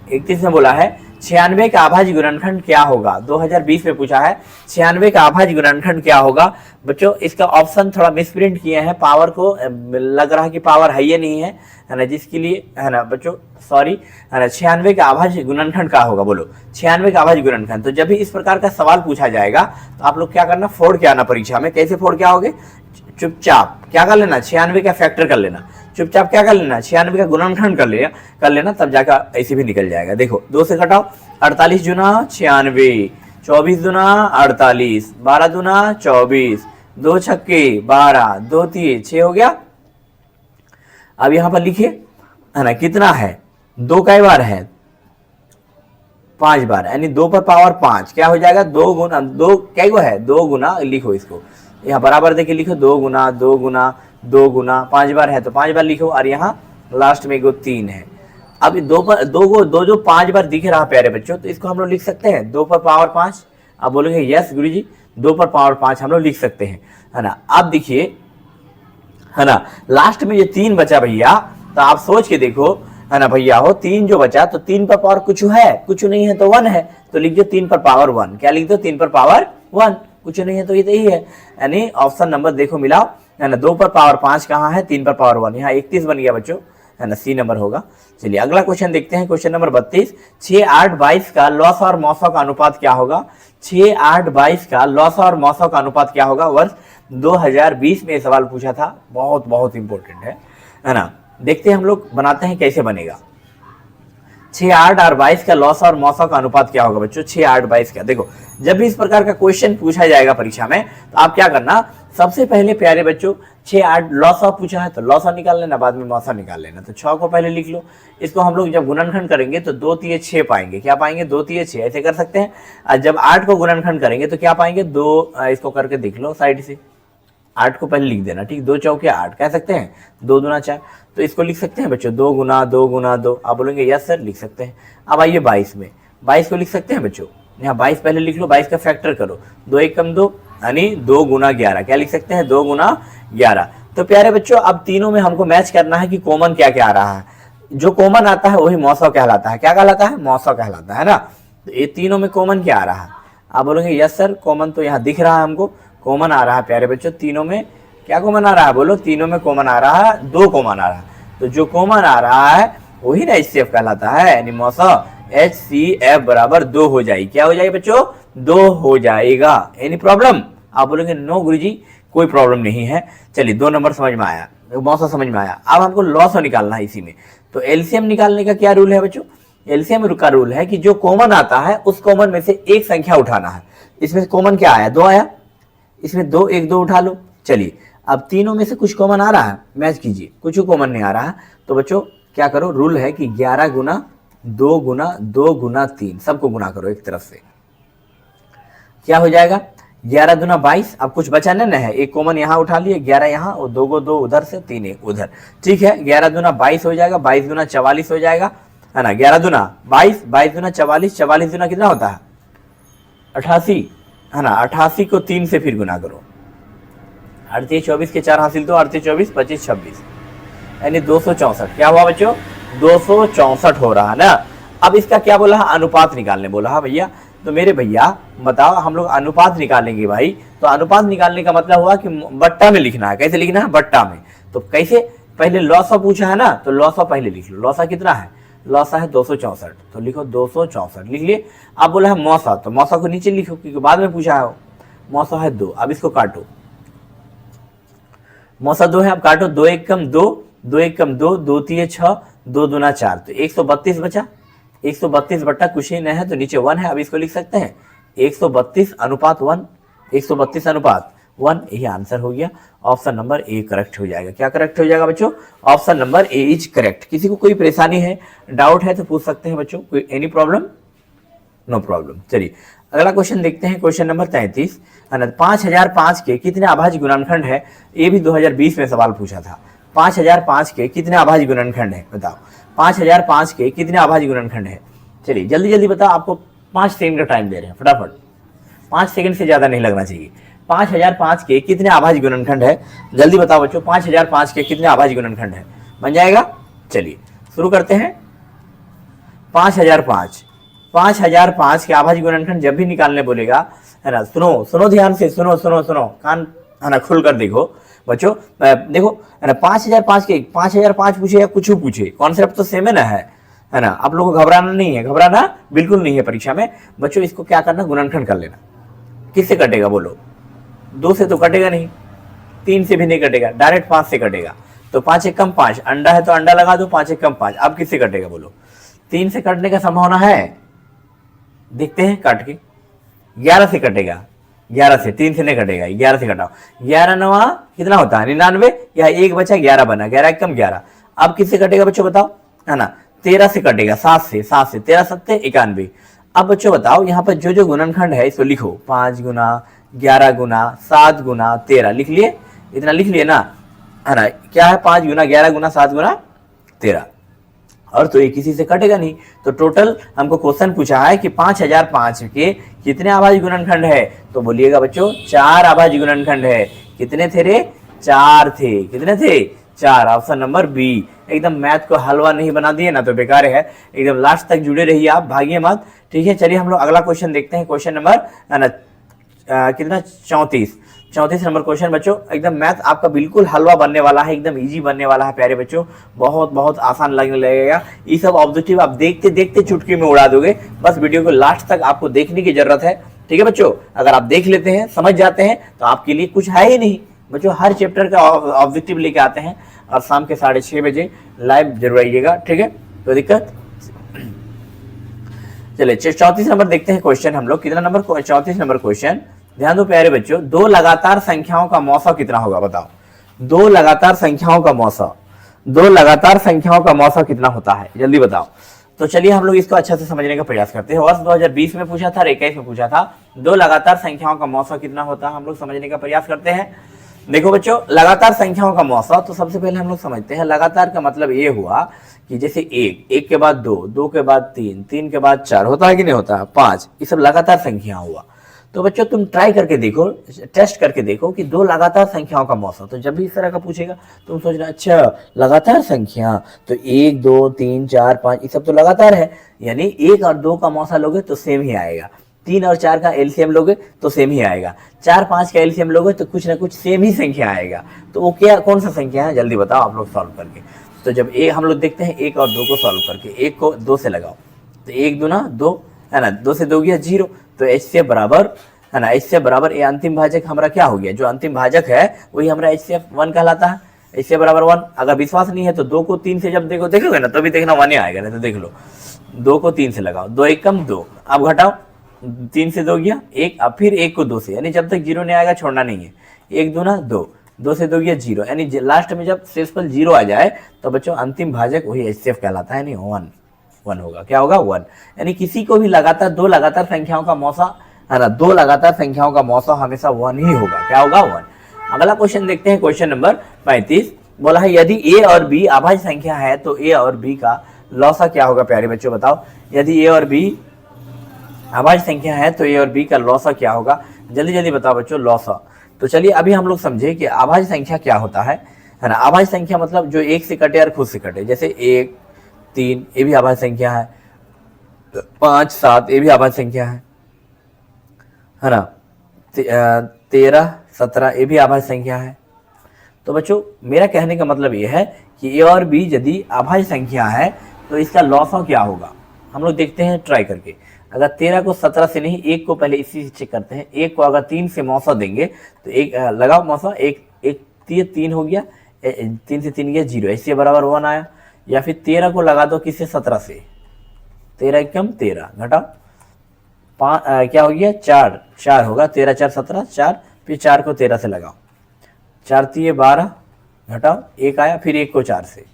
31 में बोला है 96 का अभाज्य गुणनखंड क्या होगा? 2020 में पूछा है 96 का अभाज्य गुणनखंड क्या होगा? बच्चों इसका ऑप्शन थोड़ा मिसप्रिंट किए हैं, पावर को लग रहा है कि पावर है ये नहीं है ना, जिसके लिए है ना बच्चों सॉरी है ना 96 का अभाज्य गुणनखंड क्या होगा? बोलो 96 का अभाज्य गुणनखंड। तो जब भी इस प्रकार का सवाल पूछा जाएगा तो आप लोग क्या करना, फोड़ के आना परीक्षा में। कैसे फोड़ के आओगे? चुपचाप क्या कर लेना, 96 का फैक्टर कर लेना, चुपचाप क्या कर लेना, 96 का गुणनखंड कर लेना, तब जाकर ऐसे भी निकल जाएगा। देखो 2 से घटाओ, 48 दूना 96, 24 दूना 48, 12 दूना 24, 2 छक्के 12, 2 तीन 6 हो गया। अब यहां पर लिखिए है ना, कितना है? 2 कई बार है? 5 बार, यानी 2 पर पावर 5 क्या हो जाएगा? 2 गुना 2 क्या है? 2 गुना, लिखो इसको यहाँ बराबर देके लिखो, 2 गुना 2 गुना 2 गुना 5 बार है तो 5 बार लिखो, और यहाँ लास्ट में 3 है। अब 2 जो 5 बार दिख रहा प्यारे बच्चों, तो इसको हम लोग लिख सकते हैं 2 पर पावर 5। आप बोलेंगे यस गुरुजी 2 पर पावर 5 हम लोग लिख सकते हैं, है ना। अब देखिए है ना, लास्ट में ये 3 बचा भैया, तो आप सोच के देखो है ना भैया हो, 3 जो बचा तो 3 पर पावर कुछ है, कुछ नहीं है तो 1 है, तो लिख दो 3 पर पावर 1। क्या लिख दो? 3 पर पावर 1, कुछ नहीं है तो ये तो यही है, यानी ऑप्शन नंबर देखो मिलाओ है ना। 2 पर पावर 5 कहाँ है? 3 पर पावर 1, यहाँ 31 बन गया बच्चों, है ना, सी नंबर होगा। चलिए अगला क्वेश्चन देखते हैं, क्वेश्चन नंबर 32। 6, 8, 22 का लॉसा और मौसा का अनुपात क्या होगा? 6, 8, 22 का लॉसा और मौसा का अनुपात क्या होगा? वर्ष 2020 में सवाल पूछा था, बहुत बहुत इंपॉर्टेंट है ना। देखते हैं हम लोग बनाते हैं कैसे बनेगा। 6, 8 और 22 का लॉसा और मौसा का अनुपात क्या होगा बच्चों? 6, 8, 22 का। देखो जब भी इस प्रकार का क्वेश्चन पूछा जाएगा परीक्षा में, तो आप क्या करना, सबसे पहले प्यारे बच्चों 6, 8 लॉसा पूछा है तो लॉसा निकाल लेना, बाद में मौसा निकाल लेना। तो 6 को पहले लिख लो, इसको हम लोग जब गुणनखंड करेंगे तो 2 3 6 पाएंगे। क्या पाएंगे? 2 3 6, ऐसे कर सकते हैं। और जब 8 को गुणनखंड करेंगे तो क्या पाएंगे? 2, इसको करके देख लो साइड से, 8 को पहले लिख देना, ठीक। 2 चौके 8 कह सकते हैं, 2 दूना 4, तो इसको लिख सकते हैं बच्चों 2 गुना 2 गुना 2। आप बोलेंगे यस सर लिख सकते हैं। अब आइए 22 में, 22 को लिख सकते हैं बच्चों, यहाँ 22 पहले लिख लो, 22 का फैक्टर करो, 2 1 कम 2, यानी 2 गुना 11। क्या लिख सकते हैं? 2 गुना 11। तो प्यारे बच्चों अब तीनों में हमको मैच करना है कि कॉमन क्या क्या आ रहा है। जो कॉमन आता है वही मौसा कहलाता है। क्या कहलाता है? मौसा कहलाता है ना। तो ये तीनों में कॉमन क्या आ रहा है? आप बोलेंगे यस सर कॉमन तो यहाँ दिख रहा है हमको, कॉमन आ रहा है प्यारे बच्चों, तीनों में क्या कॉमन आ रहा है? बोलो, तीनों में कॉमन आ रहा है, 2 कॉमन आ रहा है। तो जो कॉमन आ रहा है वही ना HCF कहलाता है, यानी मौसा HCF बराबर 2 हो जाएगी। क्या हो जाएगी बच्चों? 2 हो जाएगा। Any problem? आप बोलेंगे नो गुरुजी कोई प्रॉब्लम नहीं है। चलिए 2 नंबर समझ में आया, मौसा समझ में आया। अब हमको लॉस निकालना है इसी में। तो एलसीएम निकालने का क्या रूल है बच्चों? एलसीएम का रूल है कि जो कॉमन आता है उस कॉमन में से एक संख्या उठाना है। इसमें कॉमन क्या आया? 2 आया, इसमें 2 1 2 उठा लो। चलिए अब तीनों में से कुछ कॉमन आ रहा है, मैच कीजिए, कुछ कॉमन नहीं आ रहा है। तो बच्चों क्या करो, रूल है कि 11 गुना 2 गुना 2 गुना 3 सबको गुना करो एक तरफ से। क्या हो जाएगा? 11 दूना 22। अब कुछ बचा नहीं है, एक कॉमन यहाँ उठा लिए, 11 यहाँ और 2 को 2 उधर से, 3 1 उधर, ठीक है। 11 दूना 22 हो जाएगा, 22 दूना 44 हो जाएगा, है ना। 11 दूना 22, 22 दूना 44, 44 दूना कितना होता है? 88, है ना। 88 को 3 से फिर गुना करो, 38 24 के 4 हासिल तो 38 24 25 26, यानी 264। क्या हुआ बच्चों? 264 हो रहा है ना। अब इसका क्या बोला है? अनुपात निकालने बोला है भैया। तो मेरे भैया बताओ, हम लोग अनुपात निकालेंगे भाई। तो अनुपात निकालने का मतलब हुआ कि बट्टा में लिखना है। कैसे लिखना है? बट्टा में। तो कैसे? पहले लॉसा पूछा है ना, तो लॉसा पहले लिख लो। लॉसा कितना है? लॉसा है 264, तो लिखो 264 लिख लिए। अब बोला है मौसा, तो मौसा को नीचे लिखो क्योंकि बाद में पूछा है। मौसा है 2, अब इसको काटो, मौसा 2 है, अब काटो, 2 1 कम 2, 2 1 कम 2, 2 3 6, 2 दूना 4, तो 132 बचा। 132 बट्टा कुछ ही नहीं है तो नीचे 1 है। अब इसको लिख सकते हैं 132 अनुपात 1, 132 अनुपात 1, यही आंसर हो गया। ऑप्शन नंबर ए करेक्ट हो जाएगा। क्या करेक्ट हो जाएगा बच्चों? Option number A is correct. किसी को कोई परेशानी है, डाउट है तो पूछ सकते हैं बच्चों। कोई एनी प्रॉब्लम? No problem. चलिए अगला क्वेश्चन देखते हैं, क्वेश्चन नंबर 33। 5005 के कितने अभाज्य गुणनखंड है? ये भी 2020 में सवाल पूछा था। 5005 के कितने अभाज्य गुणनखंड है? बताओ 5005 के कितने अभाज्य गुणनखंड है? चलिए जल्दी जल्दी बताओ, आपको 5 सेकंड का टाइम दे रहे हैं, फटाफट, 5 सेकंड से ज्यादा नहीं लगना चाहिए। 5005 के कितने अभाज्य गुणनखंड है? जल्दी बताओ बच्चों, 5005 के कितने अभाज्य गुणनखंड है? बन जाएगा? चलिए शुरू करते हैं। 5005 5005 के आभाज्य गुणनखंड जब भी निकालने बोलेगा, है ना, सुनो सुनो ध्यान से, सुनो सुनो सुनो, कान है ना खुल कर देखो बच्चों, देखो है ना, 5005 के 5005 पूछे या कुछ पूछे, कॉन्सेप्ट तो सेम है ना, आप लोगों को घबराना नहीं है, घबराना बिल्कुल नहीं है परीक्षा में बच्चों। इसको क्या करना, गुणनखंड कर लेना। किससे कटेगा बोलो, 2 से तो कटेगा नहीं, 3 से भी नहीं कटेगा, डायरेक्ट 5 से कटेगा। तो 5 एक कम 5, अंडा है तो अंडा लगा दो, 5 एक कम 5। अब किससे कटेगा बोलो, 3 से कटने का संभावना है, देखते हैं काट के। 11 से कटेगा, 11 से, 3 से नहीं कटेगा, 11 से कटाओ। 11 नवा कितना होता है 99, या 1 बचा 11 बना, 11 एक कम 11। अब किससे कटेगा बच्चों बताओ, है ना, 13 से कटेगा, 7 से, 13 सत्ते 91। अब बच्चों बताओ यहाँ पर जो जो गुणनखंड है इसको लिखो, 5 गुना 11 गुना 7 गुना 13, लिख लिए, इतना लिख लिए ना, है ना। क्या है, 5 गुना 11 गुना 7 गुना 13, और तो ये किसी से कटेगा नहीं। तो टोटल हमको क्वेश्चन पूछा है कि 5005 के कितने आभाज्य गुणनखंड है, तो बोलिएगा बच्चों 4 आभाज्य गुणनखंड है। कितने थे रे, 4 थे। कितने थे, 4। Option number B. एकदम मैथ को हलवा नहीं बना दिए ना तो बेकार है, एकदम लास्ट तक जुड़े रहिए आप, भागिए मत, ठीक है। चलिए हम लोग अगला क्वेश्चन देखते हैं, क्वेश्चन नंबर कितना, 34 नंबर क्वेश्चन बच्चों। एकदम मैथ आपका बिल्कुल हलवा बनने वाला है, एकदम इजी बनने वाला है प्यारे बच्चों, बहुत बहुत आसान लगने लगेगा। ये सब ऑब्जेक्टिव आप देखते देखते चुटकी में उड़ा दोगे, बस वीडियो को लास्ट तक आपको देखने की जरूरत है, ठीक है बच्चों। अगर आप देख लेते हैं, समझ जाते हैं, तो आपके लिए कुछ है ही नहीं बच्चों। हर चैप्टर का ऑब्जेक्टिव लेके आते हैं, और शाम के 6:30 बजे लाइव जरूर आइएगा, ठीक है। तो दिक्कत, चलिए 34 नंबर देखते हैं क्वेश्चन हम लोग। कितना नंबर, 34 नंबर क्वेश्चन। ध्यान दो प्यारे बच्चों, 2 लगातार संख्याओं का मौसा कितना होगा बताओ। 2 लगातार संख्याओं का मौसा, 2 लगातार संख्याओं का मौसा कितना होता है, जल्दी बताओ। तो चलिए हम लोग इसको अच्छे से समझने का प्रयास करते हैं। वर्ष 2020 में पूछा था और 21 में पूछा था, 2 लगातार संख्याओं का मौसा कितना होता है, हम लोग समझने का प्रयास करते हैं। देखो बच्चों, लगातार संख्याओं का मौसा, तो सबसे पहले हम लोग समझते हैं लगातार का मतलब ये हुआ कि जैसे 1 के बाद 2, 2 के बाद 3, 3 के बाद 4, होता है कि नहीं होता, 5, ये सब लगातार संख्या हुआ। तो बच्चों तुम ट्राई करके देखो, टेस्ट करके देखो कि 2 लगातार संख्याओं का मौसा, तो जब भी इस तरह का पूछेगा तुम सोचना अच्छा लगातार संख्या, तो 1 2 3 4 5 ये सब तो लगातार है, यानी 1 और 2 का मौसा लोगे तो सेम ही आएगा। 3 और 4 का एलसीएम लोगे तो सेम ही आएगा। 4 5 का एलसीएम लोगे तो कुछ ना कुछ सेम ही संख्या आएगा। तो वो क्या, कौन सा संख्या है, जल्दी बताओ आप लोग सॉल्व करके। तो जब हम लोग देखते हैं 1 और 2 को सॉल्व करके, 1 को 2 से लगाओ, तो 1 दूना 2, है ना, 2 से 2 गया 0, तो HCF बराबर, है ना, HCF बराबर ये अंतिम भाजक हमारा क्या हो गया, जो अंतिम भाजक है वही हमारा HCF 1 कहलाता है। HCF बराबर 1। अगर विश्वास नहीं है तो 2 को 3 से जब देखोगे ना तभी देखना 1 ही आएगा, नहीं तो देख लो 2 को 3 से लगाओ, 2 1 कम 2, अब घटाओ, 3 से 2 गया 1, अब फिर 1 को 2 से, यानी जब तक 0 नहीं आएगा छोड़ना नहीं है। 1 दूना 2, 2 से 2 गया 0, यानी लास्ट में जब शेषफल 0 आ जाए तो बच्चों अंतिम भाजक वही HCF कहलाता है, यानी 1 होगा। क्या होगा, 1। यानी किसी को भी लगातार 2 लगातार संख्याओं का मौसा, है ना, 2 लगातार संख्याओं का मौसा हमेशा 1 ही होगा। क्या होगा, 1। अगला क्वेश्चन देखते हैं, क्वेश्चन नंबर 35। बोला है यदि A और B अभाज्य संख्या है तो A और B का लौसा क्या होगा, प्यारे बच्चों बताओ। यदि A और B अभाज्य संख्या है तो A और B का लौसा क्या होगा, जल्दी जल्दी बताओ बच्चों, लौसा। तो चलिए अभी हम लोग समझे कि अभाज्य संख्या क्या होता है ना। अभाज्य संख्या मतलब जो 1 से कटे और खुद से कटे, जैसे 1 3 ये भी अभाज्य संख्या है, 5 7 ये भी अभाज्य संख्या है ना, 13 17 ये भी अभाज्य संख्या है। तो बच्चों मेरा कहने का मतलब ये है कि A और B यदि अभाज्य संख्या है तो इसका लौसा क्या होगा, हम लोग देखते हैं ट्राई करके। अगर 13 को 17 से नहीं, 1 को पहले इसी से चेक करते हैं। 1 को अगर 3 से मौसा देंगे तो एक लगाओ मौसा, 1 3 हो गया, 3 से 3 गया 0, इससे बराबर 1 आया। या फिर 13 को लगा दो किससे, 17 से, 13 एकम 13, घटाओ क्या हो गया 4 होगा, 13 4 17 4, फिर 4 को 13 से लगाओ, 4 3 12, घटाओ 1 आया, फिर 1 को 4 से,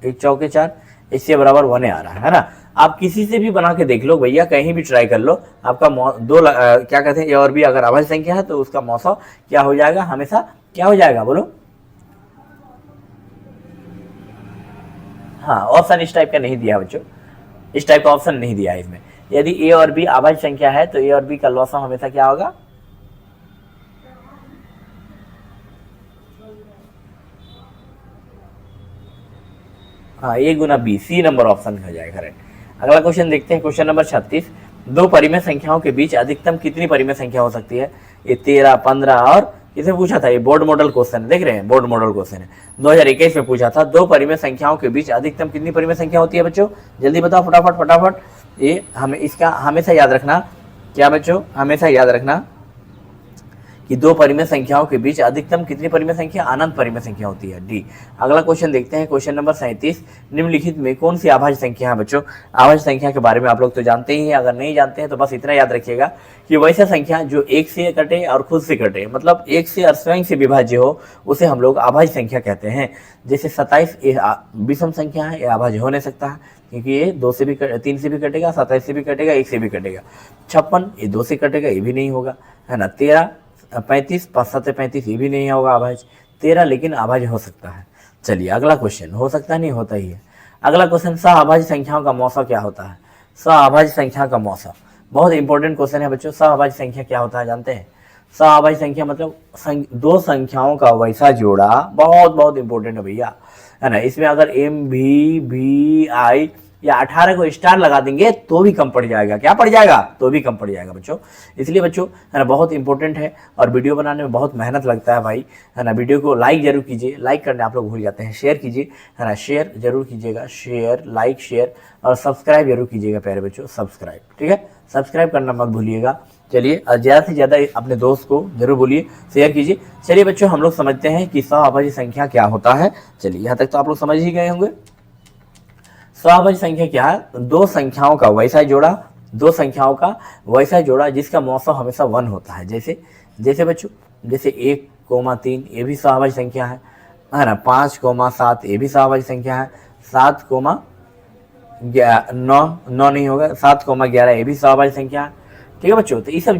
1 चौके 4, इससे बराबर 1 आ रहा है ना। आप किसी से भी बना के देख लो भैया, कहीं भी ट्राई कर लो, आपका क्या कहते हैं A और B अगर अभाज्य संख्या है तो उसका मौसा क्या हो जाएगा, हमेशा क्या हो जाएगा बोलो। हाँ, ऑप्शन इस टाइप का नहीं दिया बच्चों, इस टाइप का ऑप्शन नहीं दिया है इसमें। यदि A और B अभाज्य संख्या है तो A और B का लौसा हमेशा क्या होगा, हाँ A गुना B, सी नंबर ऑप्शन हो जाएगा करेक्ट। अगला क्वेश्चन देखते हैं, क्वेश्चन नंबर 36। दो परिमेय संख्याओं के बीच अधिकतम कितनी परिमेय संख्या हो सकती है? ये 13, 15 और इसे पूछा था, ये बोर्ड मॉडल क्वेश्चन है, देख रहे हैं बोर्ड मॉडल क्वेश्चन है, 2021 में पूछा था। दो परिमेय संख्याओं के बीच अधिकतम कितनी परिमेय संख्या होती है बच्चों? जल्दी बताओ फटाफट फटाफट। ये हमें इसका हमेशा याद रखना, क्या बच्चों? हमेशा याद रखना कि दो परिमेय संख्याओं के बीच अधिकतम कितनी परिमेय संख्या? अनंत परिमेय संख्या होती है, डी। अगला क्वेश्चन देखते हैं, क्वेश्चन नंबर 37। निम्नलिखित में कौन सी अभाज्य संख्या है बच्चों? अभाज्य संख्या के बारे में आप लोग तो जानते ही हैं, अगर नहीं जानते हैं तो बस इतना याद रखिएगा कि वैसा संख्या जो एक से कटे और खुद से कटे, मतलब एक से और स्वयं से विभाज्य हो, उसे हम लोग अभाज्य संख्या कहते हैं। जैसे 27 ये विषम संख्या है, ये अभाज्य हो नहीं सकता है क्योंकि ये 2 से भी 3 से भी कटेगा, 27 से भी कटेगा, 1 से भी कटेगा। 56 ये 2 से कटेगा, ये भी नहीं होगा, है ना। 13, 35, 5 7 35 ये भी नहीं होगा अभाज्य। 13 लेकिन अभाज्य हो सकता है। चलिए अगला क्वेश्चन, हो सकता है नहीं होता ही है। अगला क्वेश्चन, सह संख्याओं का मौसा क्या होता है? सह संख्या का मौसा बहुत इंपॉर्टेंट क्वेश्चन है बच्चों। सह संख्या क्या होता है जानते हैं? सह संख्या मतलब दो संख्याओं का वैसा जोड़ा, बहुत बहुत इंपॉर्टेंट है भैया, है ना। इसमें अगर MVVI या 18 को स्टार लगा देंगे तो भी कम पड़ जाएगा। क्या पड़ जाएगा? तो भी कम पड़ जाएगा बच्चों। इसलिए बच्चों, है ना, बहुत इंपॉर्टेंट है और वीडियो बनाने में बहुत मेहनत लगता है भाई, है ना। वीडियो को लाइक जरूर कीजिए, लाइक करने आप लोग भूल जाते हैं। शेयर कीजिए, है ना, शेयर जरूर कीजिएगा, शेयर, लाइक, शेयर और सब्सक्राइब जरूर कीजिएगा प्यारे बच्चों, सब्सक्राइब, ठीक है, सब्सक्राइब करना मत भूलिएगा। चलिए ज़्यादा से ज़्यादा अपने दोस्त को जरूर बोलिए, शेयर कीजिए। चलिए बच्चों, हम लोग समझते हैं कि सहअभाज्य संख्या क्या होता है। चलिए यहाँ तक तो आप लोग समझ ही गए होंगे। सहअभाज्य संख्या क्या है? दो संख्याओं का वैसा जोड़ा, दो संख्याओं का वैसा जोड़ा जिसका मौसा हमेशा 1 होता है। जैसे बच्चों, जैसे 1,3 ये भी सहअभाज्य संख्या है ना। 5,7 ये भी सहअभाज्य संख्या है। 7,9 नहीं होगा, 7,11 ये भी सहअभाज्य संख्या है, ठीक है बच्चों। तो ये सब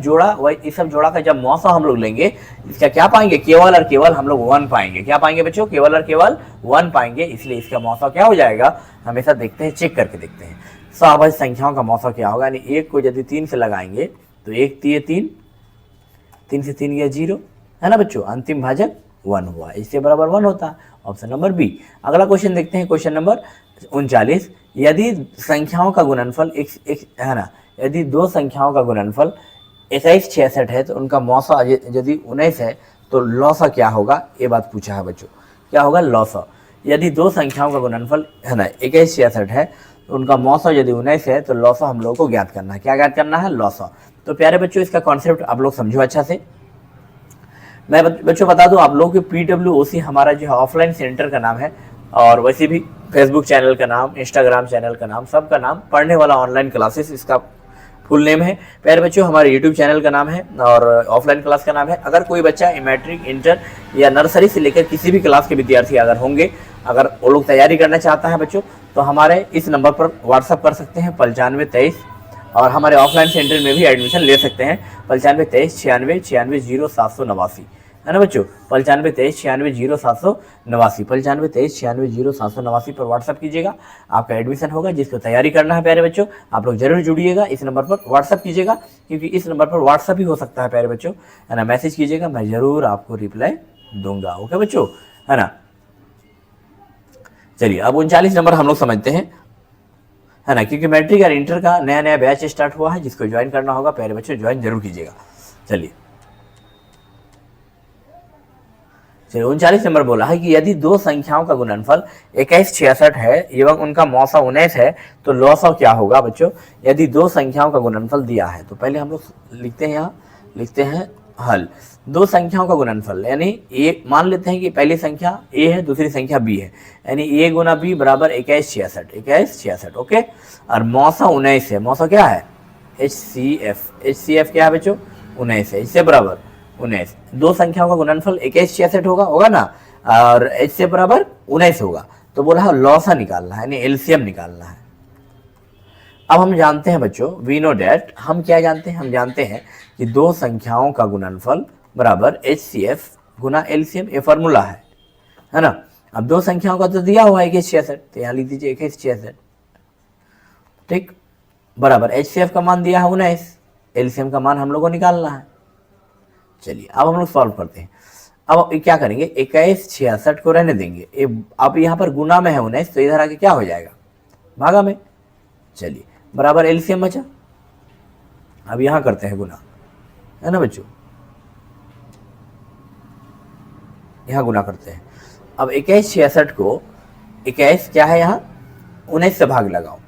जोड़ा का जब मौसा हम लोग लेंगे, इसका क्या पाएंगे? केवल और केवल हम लोग 1 पाएंगे। क्या पाएंगे बच्चों? केवल और केवल 1 पाएंगे। इसलिए इसका मौसा क्या हो जाएगा? हमेशा देखते हैं, चेक करके देखते हैं सहअभाज्य संख्याओं का मौसा क्या होगा। यानी 1 को यदि 3 से लगाएंगे तो 1 3 3 से 3 गया 0, है ना बच्चों। अंतिम भाजक 1 हुआ, इससे बराबर 1 होता है। Option number B. अगला क्वेश्चन देखते हैं, क्वेश्चन नंबर 39। यदि संख्याओं का गुणनफल है ना, यदि दो संख्याओं का गुणनफल 21 66 है तो उनका मौसा यदि 19 है तो लौसा क्या होगा? ये बात पूछा है बच्चों। क्या होगा? लौसा। यदि दो संख्याओं का गुणनफल है ना 21 66 है तो उनका मौसा यदि 19 है तो लौसा हम लोगों को ज्ञात करना है। क्या ज्ञात करना है? लौसा। तो प्यारे बच्चों, इसका कॉन्सेप्ट आप लोग समझो अच्छा से। मैं बच्चों बता दूं आप लोग कि PWOC हमारा जो है ऑफलाइन सेंटर का नाम है, और वैसे भी फेसबुक चैनल का नाम, इंस्टाग्राम चैनल का नाम, सबका नाम पढ़ने वाला ऑनलाइन क्लासेस इसका फुल नेम है। प्यारे बच्चों, हमारे यूट्यूब चैनल का नाम है और ऑफलाइन क्लास का नाम है। अगर कोई बच्चा मैट्रिक, इंटर या नर्सरी से लेकर किसी भी क्लास के विद्यार्थी अगर होंगे, अगर वो लोग तैयारी करना चाहता है बच्चों, तो हमारे इस नंबर पर व्हाट्सअप कर सकते हैं 95 23, और हमारे ऑफलाइन सेंटर में भी एडमिशन ले सकते हैं 95 23 96 96 0789, है ना बच्चों। 95 23 96 0789, 95 23 96 0789 पर व्हाट्सअप कीजिएगा, आपका एडमिशन होगा। जिसको तैयारी करना है प्यारे बच्चों, आप लोग जरूर जुड़िएगा, इस नंबर पर व्हाट्सअप कीजिएगा, क्योंकि इस नंबर पर व्हाट्सअप ही हो सकता है प्यारे बच्चों, है ना। मैसेज कीजिएगा, मैं जरूर आपको रिप्लाई दूंगा, ओके बच्चों, है ना। चलिए अब 39 नंबर हम लोग समझते हैं, है ना, क्योंकि मैट्रिक और इंटर का नया नया बैच स्टार्ट हुआ है। जिसको ज्वाइन करना होगा प्यारे बच्चों, ज्वाइन जरूर कीजिएगा। चलिए 39 नंबर बोला है कि यदि दो संख्याओं का गुणनफल 21 66 है एवं उनका मौसा 19 है तो लौसा क्या होगा बच्चों? यदि दो संख्याओं का गुणनफल दिया है तो पहले हम लोग लिखते हैं, यहाँ लिखते हैं हल। दो संख्याओं का गुणनफल यानी एक मान लेते हैं कि पहली संख्या a है, दूसरी संख्या b है, यानी a गुना b बराबर 21 66, ओके। और मौसा 19 है, मौसा क्या है? HCF क्या है बच्चों? 19 है, इससे बराबर 19। दो संख्याओं का गुणनफल 21 66 होगा ना, और h से बराबर 19 होगा। तो बोला है लौसा निकालना है, यानी एलसीएम निकालना है। अब हम जानते हैं बच्चों, वी नो डैट, हम क्या जानते हैं? हम जानते हैं कि दो संख्याओं का गुणनफल बराबर HCF गुना एलसीएम, ये फॉर्मूला है ना। अब दो संख्याओं का तो दिया हुआ है 21 66, तो यहाँ लिख दीजिए 21 66, ठीक, बराबर HCF का मान दिया है 19, एलसीएम का मान हम लोग को निकालना है। चलिए अब हम लोग सॉल्व करते हैं। अब क्या करेंगे? 21 66 को रहने देंगे, अब यहाँ पर गुना में है 19, तो इधर आके क्या हो जाएगा? भागा में, चलिए बराबर एलसीएम बचा। अब यहाँ करते हैं गुना, है ना बच्चों, यहाँ गुना करते हैं। अब 2166 को 21 क्या है यहाँ 19 से भाग लगाओ।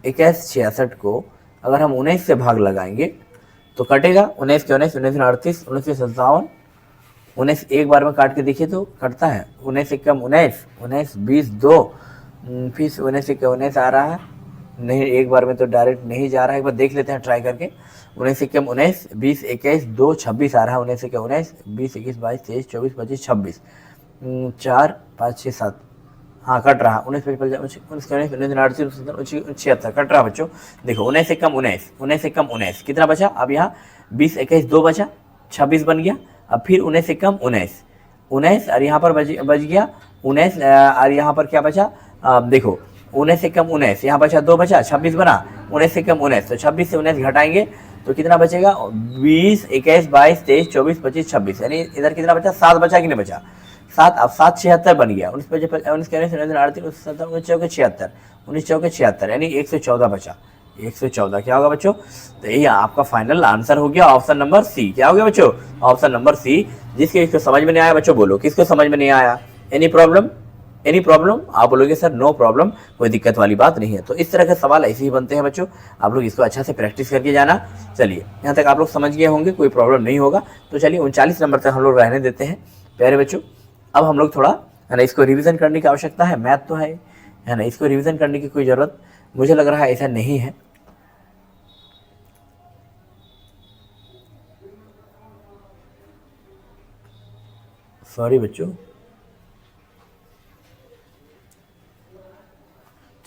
2166 को अगर हम 19 से भाग लगाएंगे तो कटेगा 19 के 19, 19 38, 19 के 57, 19 एक बार में काट के देखिए तो कटता है। 19 एक कम 19, 19 20 2, फिर 19 एक 19 आ रहा है नहीं, एक बार में तो डायरेक्ट नहीं जा रहा है, एक बार देख लेते हैं ट्राई करके। 19 एक कम 19, 20 21 2 26 आ रहा है। 19 एक 19, 20 21 22 23 24 25 26, 4 5 6 7, हाँ कट रहा। 19 76 कट रहा बच्चों। देखो 19 एक कम 19, 19 एक कम 19 कितना बचा। अब यहाँ 20 21 2 बचा, 26 बन गया। अब फिर 19 एक कम 19, 19 और यहाँ पर बच गया 19 और यहाँ पर क्या बचा। देखो 19 से कम 19, यहाँ बचा 2 बचा, 26 बना। 19 से कम 19, तो 26 से 19 घटाएंगे तो कितना बचेगा 20 21 22 23 24 25 26, यानी इधर कितना बचा 7 बचा कि नहीं बचा 7। अब 7 76 बन गया। 19 19 19 76, 19 चौके 76 यानी 114 बचा। 114 क्या होगा बच्चों, तो ये आपका फाइनल आंसर हो गया ऑप्शन नंबर सी। क्या हो गया बच्चों, ऑप्शन नंबर सी। जिसके इसको समझ में नहीं आया बच्चों बोलो, किसको समझ में नहीं आया। एनी प्रॉब्लम, एनी प्रॉब्लम, आप बोलोगे सर नो प्रॉब्लम, कोई दिक्कत वाली बात नहीं है। तो इस तरह के सवाल ऐसे ही बनते हैं बच्चों, आप लोग इसको अच्छा से प्रैक्टिस करके जाना। चलिए यहाँ तक आप लोग समझ गए होंगे, कोई प्रॉब्लम नहीं होगा। तो चलिए 39 नंबर तक हम लोग रहने देते हैं प्यारे बच्चों। अब हम लोग थोड़ा है ना इसको रिवीजन करने की आवश्यकता है, मैथ तो है ना, इसको रिवीजन करने की कोई ज़रूरत मुझे लग रहा है ऐसा नहीं है। सॉरी बच्चों।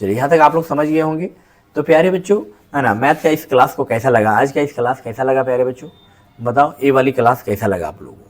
चलिए यहाँ तक आप लोग समझ गए होंगे। तो प्यारे बच्चों है ना, मैथ का इस क्लास को कैसा लगा, आज का इस क्लास कैसा लगा प्यारे बच्चों, बताओ ये वाली क्लास कैसा लगा आप लोगों को।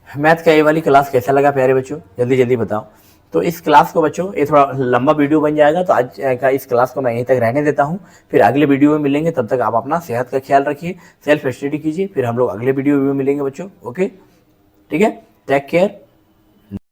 मैथ का ये वाली क्लास कैसा लगा प्यारे बच्चों, जल्दी जल्दी बताओ। तो इस क्लास को बच्चों ये थोड़ा लंबा वीडियो बन जाएगा, तो आज का इस क्लास को मैं यहीं तक रहने देता हूँ। फिर अगले वीडियो में मिलेंगे, तब तक आप अपना सेहत का ख्याल रखिए, सेल्फ स्टडी कीजिए। फिर हम लोग अगले वीडियो में मिलेंगे बच्चों। ओके ठीक है, टेक केयर।